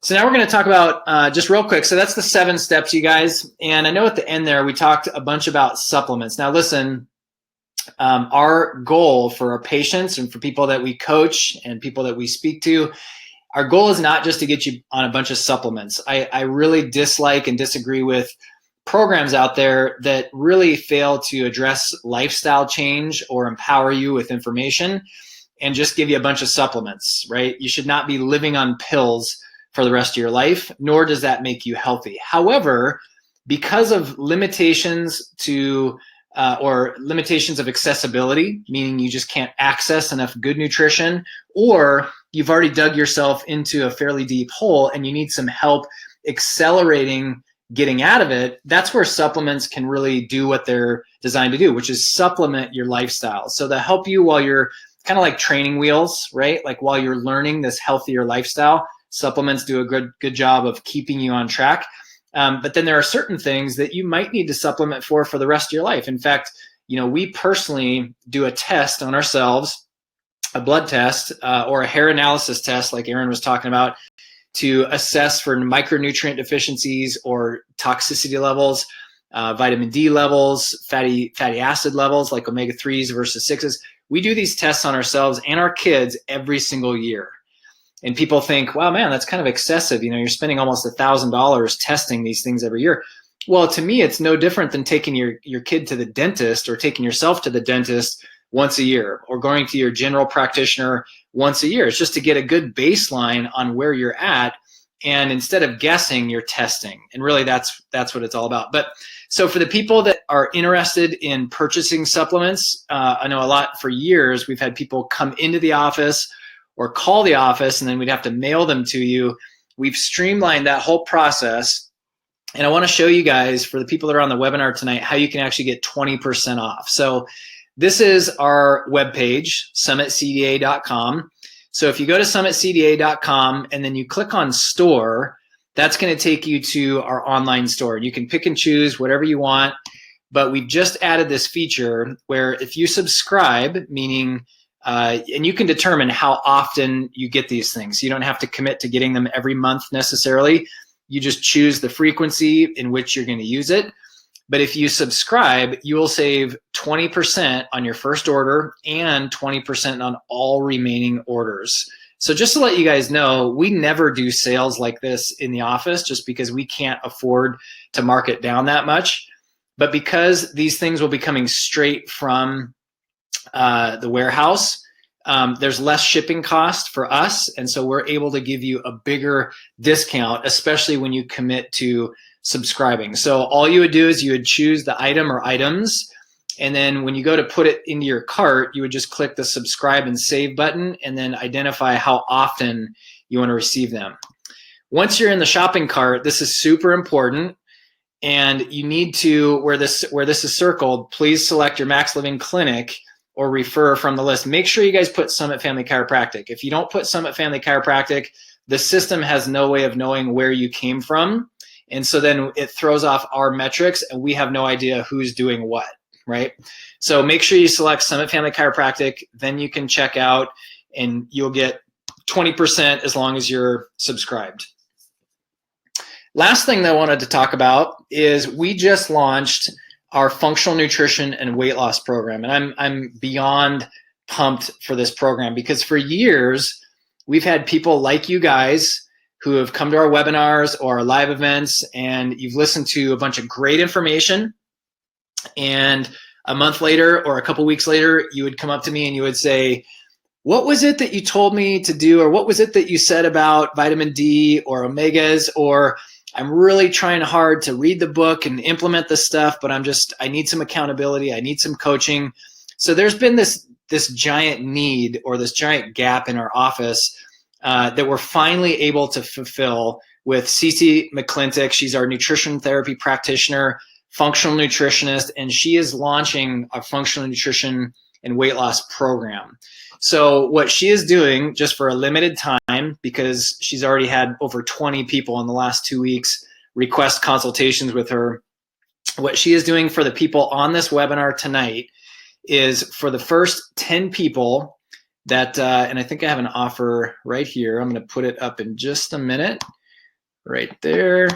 So now we're going to talk about just real quick. So that's the 7 steps, you guys. And I know at the end there, we talked a bunch about supplements. Now listen, our goal for our patients and for people that we coach and people that we speak to, our goal is not just to get you on a bunch of supplements. I really dislike and disagree with programs out there that really fail to address lifestyle change or empower you with information and just give you a bunch of supplements, right? You should not be living on pills for the rest of your life, nor does that make you healthy. However, because of limitations or limitations of accessibility, meaning you just can't access enough good nutrition, or you've already dug yourself into a fairly deep hole and you need some help accelerating getting out of it, that's where supplements can really do what they're designed to do, which is supplement your lifestyle. So they help you while you're kind of like training wheels, right? Like while you're learning this healthier lifestyle, supplements do a good job of keeping you on track. But then there are certain things that you might need to supplement for the rest of your life. In fact, we personally do a test on ourselves, a blood test or a hair analysis test, like Erin was talking about, to assess for micronutrient deficiencies or toxicity levels. vitamin D levels, fatty acid levels like omega-3s versus 6s. We do these tests on ourselves and our kids every single year. And people think, wow, man, that's kind of excessive. You're spending almost $1,000 testing these things every year. Well, to me, it's no different than taking your kid to the dentist or taking yourself to the dentist once a year or going to your general practitioner once a year. It's just to get a good baseline on where you're at. And instead of guessing, you're testing. And really, that's what it's all about. But so for the people that are interested in purchasing supplements, I know a lot for years, we've had people come into the office or call the office, and then we'd have to mail them to you. We've streamlined that whole process. And I want to show you guys, for the people that are on the webinar tonight, how you can actually get 20% off. So this is our webpage, summitcda.com. So if you go to summitcda.com and then you click on store, that's going to take you to our online store. You can pick and choose whatever you want, but we've just added this feature where if you subscribe, meaning, and you can determine how often you get these things. You don't have to commit to getting them every month necessarily. You just choose the frequency in which you're going to use it. But if you subscribe, you will save 20% on your first order and 20% on all remaining orders. So just to let you guys know, we never do sales like this in the office just because we can't afford to mark it down that much. But because these things will be coming straight from the warehouse, there's less shipping cost for us. And so we're able to give you a bigger discount, especially when you commit to subscribing. So all you would do is you would choose the item or items. And then when you go to put it into your cart, you would just click the subscribe and save button and then identify how often you want to receive them. Once you're in the shopping cart, this is super important. And you need to, where this is circled, please select your Max Living Clinic or refer from the list. Make sure you guys put Summit Family Chiropractic. If you don't put Summit Family Chiropractic, the system has no way of knowing where you came from. And so then it throws off our metrics and we have no idea who's doing what, right? So make sure you select Summit Family Chiropractic, then you can check out and you'll get 20% as long as you're subscribed. Last thing that I wanted to talk about is we just launched our functional nutrition and weight loss program. And I'm beyond pumped for this program because for years, we've had people like you guys who have come to our webinars or our live events, and you've listened to a bunch of great information. And a month later or a couple weeks later, you would come up to me and you would say, what was it that you told me to do? Or what was it that you said about vitamin D or omegas? Or I'm really trying hard to read the book and implement this stuff, but I need some accountability. I need some coaching. So there's been this giant need or this giant gap in our office that we're finally able to fulfill with Cece McClintock. She's our nutrition therapy practitioner, functional nutritionist, and she is launching a functional nutrition and weight loss program. So what she is doing, just for a limited time, because she's already had over 20 people in the last 2 weeks request consultations with her, what she is doing for the people on this webinar tonight is for the first 10 people that, and I think I have an offer right here. I'm going to put it up in just a minute. Right there.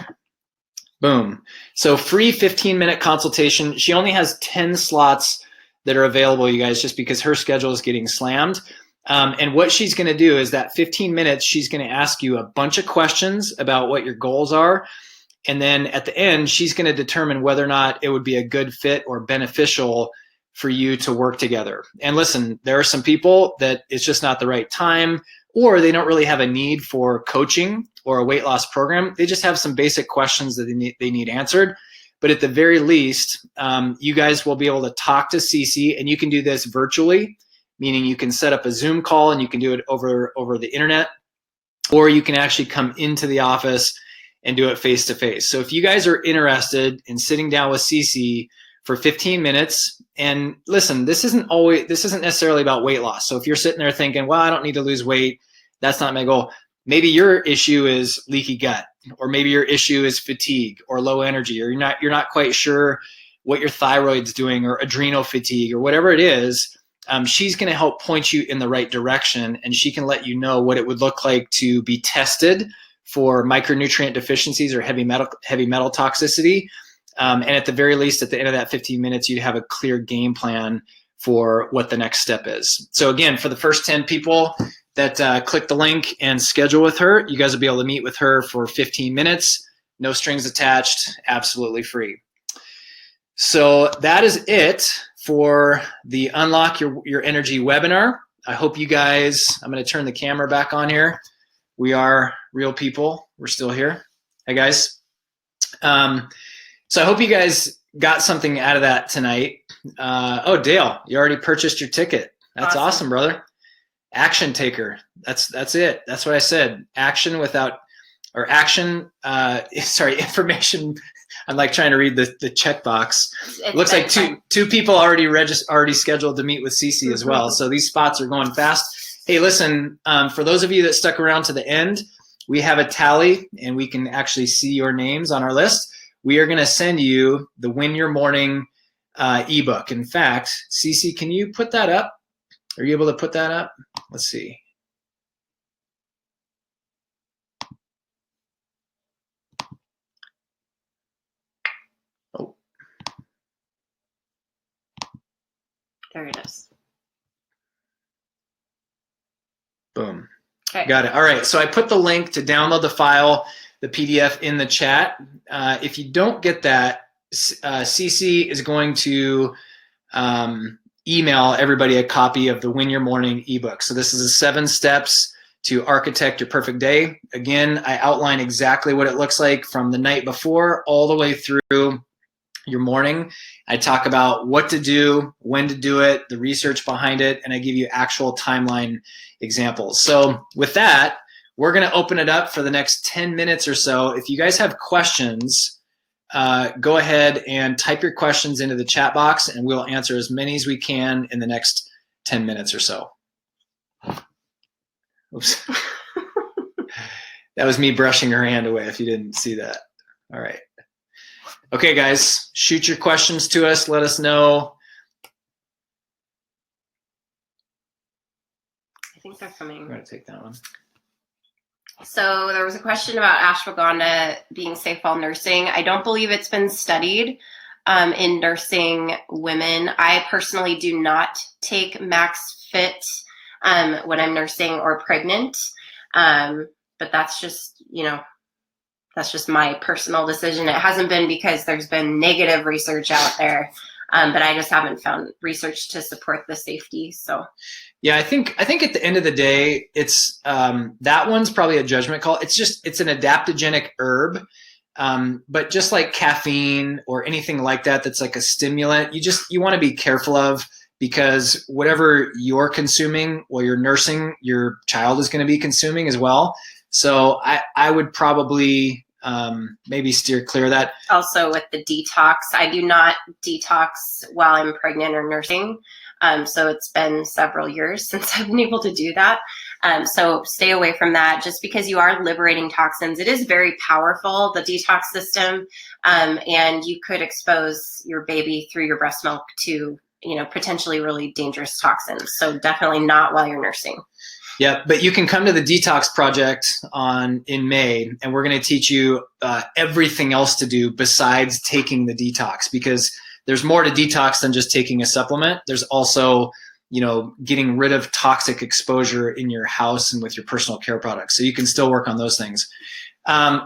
Boom. So free 15-minute consultation. She only has 10 slots that are available, you guys, just because her schedule is getting slammed. And what she's going to do is that 15 minutes, she's going to ask you a bunch of questions about what your goals are. And then at the end, she's going to determine whether or not it would be a good fit or beneficial for you to work together. And listen, there are some people that it's just not the right time, or they don't really have a need for coaching or a weight loss program. They just have some basic questions that they need answered. But at the very least, you guys will be able to talk to Cece, and you can do this virtually, meaning you can set up a Zoom call and you can do it over the internet, or you can actually come into the office and do it face to face. So if you guys are interested in sitting down with Cece for 15 minutes, and listen, this isn't necessarily about weight loss. So if you're sitting there thinking, well, I don't need to lose weight, that's not my goal. Maybe your issue is leaky gut, or maybe your issue is fatigue or low energy, or you're not quite sure what your thyroid's doing, or adrenal fatigue, or whatever it is. She's going to help point you in the right direction, and she can let you know what it would look like to be tested for micronutrient deficiencies or heavy metal toxicity. And at the very least, at the end of that 15 minutes, you'd have a clear game plan for what the next step is. So again, for the first 10 people that click the link and schedule with her, you guys will be able to meet with her for 15 minutes, no strings attached, absolutely free. So that is it for the Unlock Your Energy webinar. I hope you guys, I'm going to turn the camera back on here. We are real people. We're still here. Hey guys. So I hope you guys got something out of that tonight. Oh, Dale, you already purchased your ticket. That's awesome, brother. Action taker. That's it. That's what I said. Action without, or action, information. I'm like trying to read the checkbox. It looks like two people already scheduled to meet with Cece as well. So these spots are going fast. Hey, listen, for those of you that stuck around to the end, we have a tally and we can actually see your names on our list. We are going to send you the Win Your Morning ebook. In fact, Cece, can you put that up? Are you able to put that up? Let's see. Oh. There it is. Boom. Okay. Got it. All right. So I put the link to download the file, the PDF in the chat. If you don't get that, Cece is going to email everybody a copy of the Win Your Morning ebook. So this is the 7 steps to architect your perfect day. Again, I outline exactly what it looks like from the night before all the way through your morning. I talk about what to do, when to do it, the research behind it, and I give you actual timeline examples. So with that, we're going to open it up for the next 10 minutes or so. If you guys have questions, go ahead and type your questions into the chat box and we'll answer as many as we can in the next 10 minutes or so. Oops. That was me brushing her hand away if you didn't see that. All right. Okay, guys, shoot your questions to us. Let us know. I think they're coming. I'm going to take that one. So there was a question about ashwagandha being safe while nursing. I don't believe it's been studied in nursing women. I personally do not take Max Fit when I'm nursing or pregnant. But that's just, that's just my personal decision. It hasn't been because there's been negative research out there, but I just haven't found research to support the safety. So, yeah, I think at the end of the day, it's that one's probably a judgment call. It's an adaptogenic herb, but just like caffeine or anything like that, that's like a stimulant. You want to be careful of, because whatever you're consuming while you're nursing, your child is going to be consuming as well. So I would probably maybe steer clear of that. Also with the detox, I do not detox while I'm pregnant or nursing. So it's been several years since I've been able to do that. So stay away from that, just because you are liberating toxins. It is very powerful, the detox system, and you could expose your baby through your breast milk to, potentially really dangerous toxins. So definitely not while you're nursing. Yeah, but you can come to the Detox Project in May, and we're going to teach you everything else to do besides taking the detox, because there's more to detox than just taking a supplement. There's also, getting rid of toxic exposure in your house and with your personal care products. So you can still work on those things.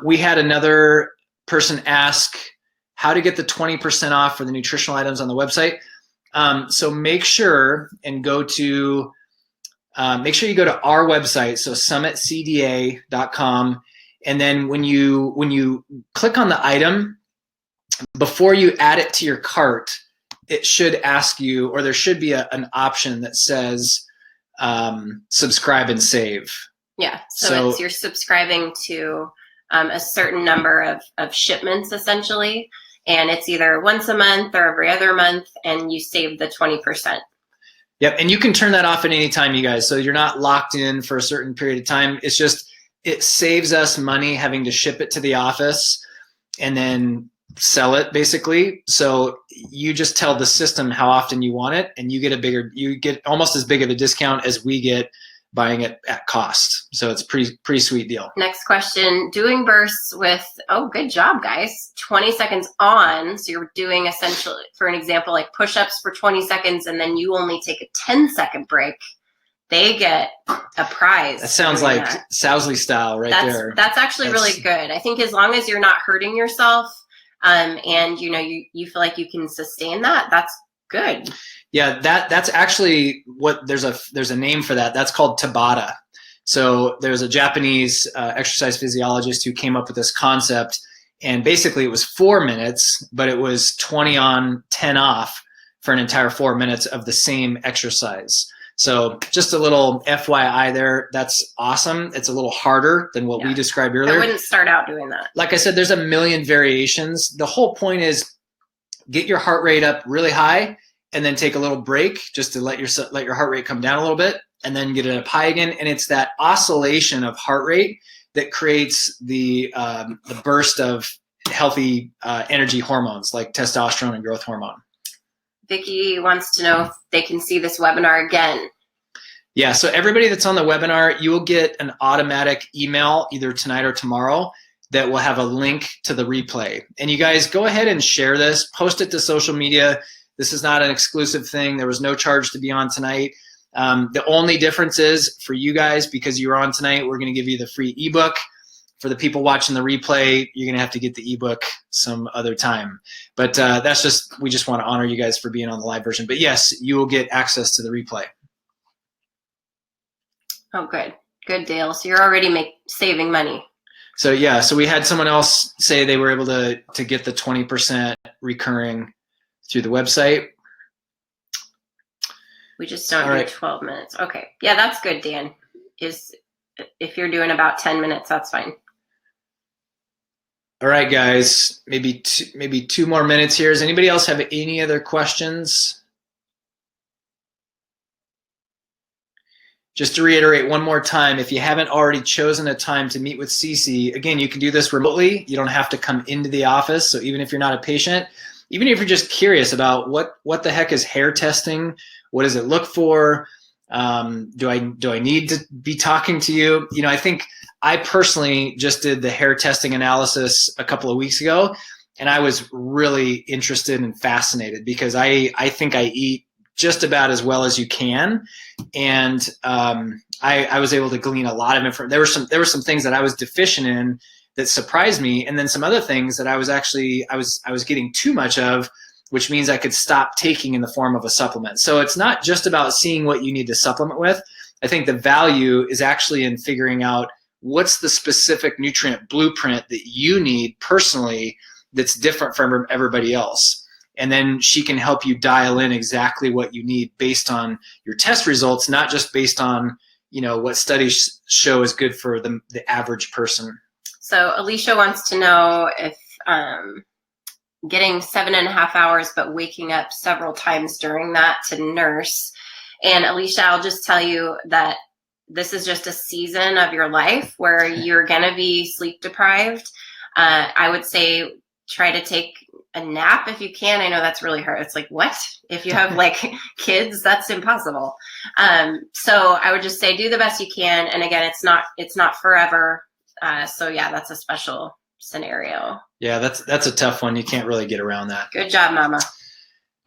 We had another person ask how to get the 20% off for the nutritional items on the website. So make sure you go to our website, so summitcda.com, and then when you click on the item, before you add it to your cart, it should ask you, or there should be an option that says subscribe and save. Yeah, so you're subscribing to a certain number of shipments, essentially, and it's either once a month or every other month, and you save the 20%. Yep, and you can turn that off at any time, you guys. So you're not locked in for a certain period of time. It's just, it saves us money having to ship it to the office and then sell it, basically. So you just tell the system how often you want it, and you get almost as big of a discount as we get buying it at cost. So it's pretty sweet deal. Next question, doing bursts with, oh, good job, guys. 20 seconds on. So you're doing essentially, for an example, like push-ups for 20 seconds, and then you only take a 10-second break. They get a prize. That sounds like Sousley style there. That's actually really good. I think as long as you're not hurting yourself, and you know, you feel like you can sustain that, that's good. Yeah, that's actually what there's a name for that. That's called Tabata. So there's a Japanese exercise physiologist who came up with this concept, and basically it was 4 minutes, but it was 20 on, 10 off for an entire 4 minutes of the same exercise. So just a little FYI there. That's awesome. It's a little harder than what we described earlier. I wouldn't start out doing that. Like I said, there's a million variations. The whole point is get your heart rate up really high, and then take a little break just to let your heart rate come down a little bit, and then get it up high again. And it's that oscillation of heart rate that creates the burst of healthy energy hormones like testosterone and growth hormone. Vicky wants to know if they can see this webinar again. Yeah, so everybody that's on the webinar, you will get an automatic email either tonight or tomorrow that will have a link to the replay. And you guys go ahead and share this, post it to social media. This is not an exclusive thing. There was no charge to be on tonight. The only difference is for you guys, because you're on tonight, we're going to give you the free ebook. For the people watching the replay, you're going to have to get the ebook some other time. But we just want to honor you guys for being on the live version. But yes, you will get access to the replay. Oh, good. Good, Dale. So you're already saving money. So yeah, so we had someone else say they were able to get the 20% recurring through the website. We just don't do 12 minutes. Okay. Yeah, that's good, Dan. If you're doing about 10 minutes, that's fine. All right, guys, maybe 2 more minutes here. Does anybody else have any other questions? Just to reiterate one more time, if you haven't already chosen a time to meet with Cece, again, you can do this remotely. You don't have to come into the office. So even if you're not a patient, even if you're just curious about what the heck is hair testing, what does it look for? Do I need to be talking to you? You know, I think I personally just did the hair testing analysis a couple of weeks ago, and I was really interested and fascinated because I think I eat just about as well as you can, and I was able to glean a lot of information. There were some things that I was deficient in that surprised me, and then some other things that I was getting too much of, which means I could stop taking in the form of a supplement. So it's not just about seeing what you need to supplement with. I think the value is actually in figuring out what's the specific nutrient blueprint that you need personally that's different from everybody else. And then she can help you dial in exactly what you need based on your test results, not just based on, you know, what studies show is good for the average person. So Alicia wants to know if getting 7.5 hours, but waking up several times during that to nurse. And Alicia, I'll just tell you that this is just a season of your life where you're going to be sleep deprived. I would say try to take a nap if you can. I know that's really hard. It's like, what? If you have like kids, that's impossible. So I would just say do the best you can. And again, it's not forever. So yeah, that's a special scenario. Yeah, that's a tough one. You can't really get around that. Good job, Mama.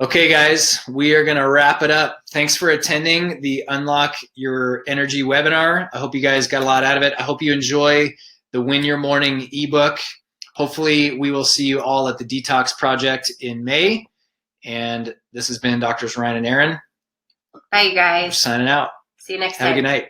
Okay, guys, we are going to wrap it up. Thanks for attending the Unlock Your Energy webinar. I hope you guys got a lot out of it. I hope you enjoy the Win Your Morning ebook. Hopefully, we will see you all at the Detox Project in May. And this has been Drs. Ryan and Erin. Bye, you guys. We're signing out. See you next time. Have a good night.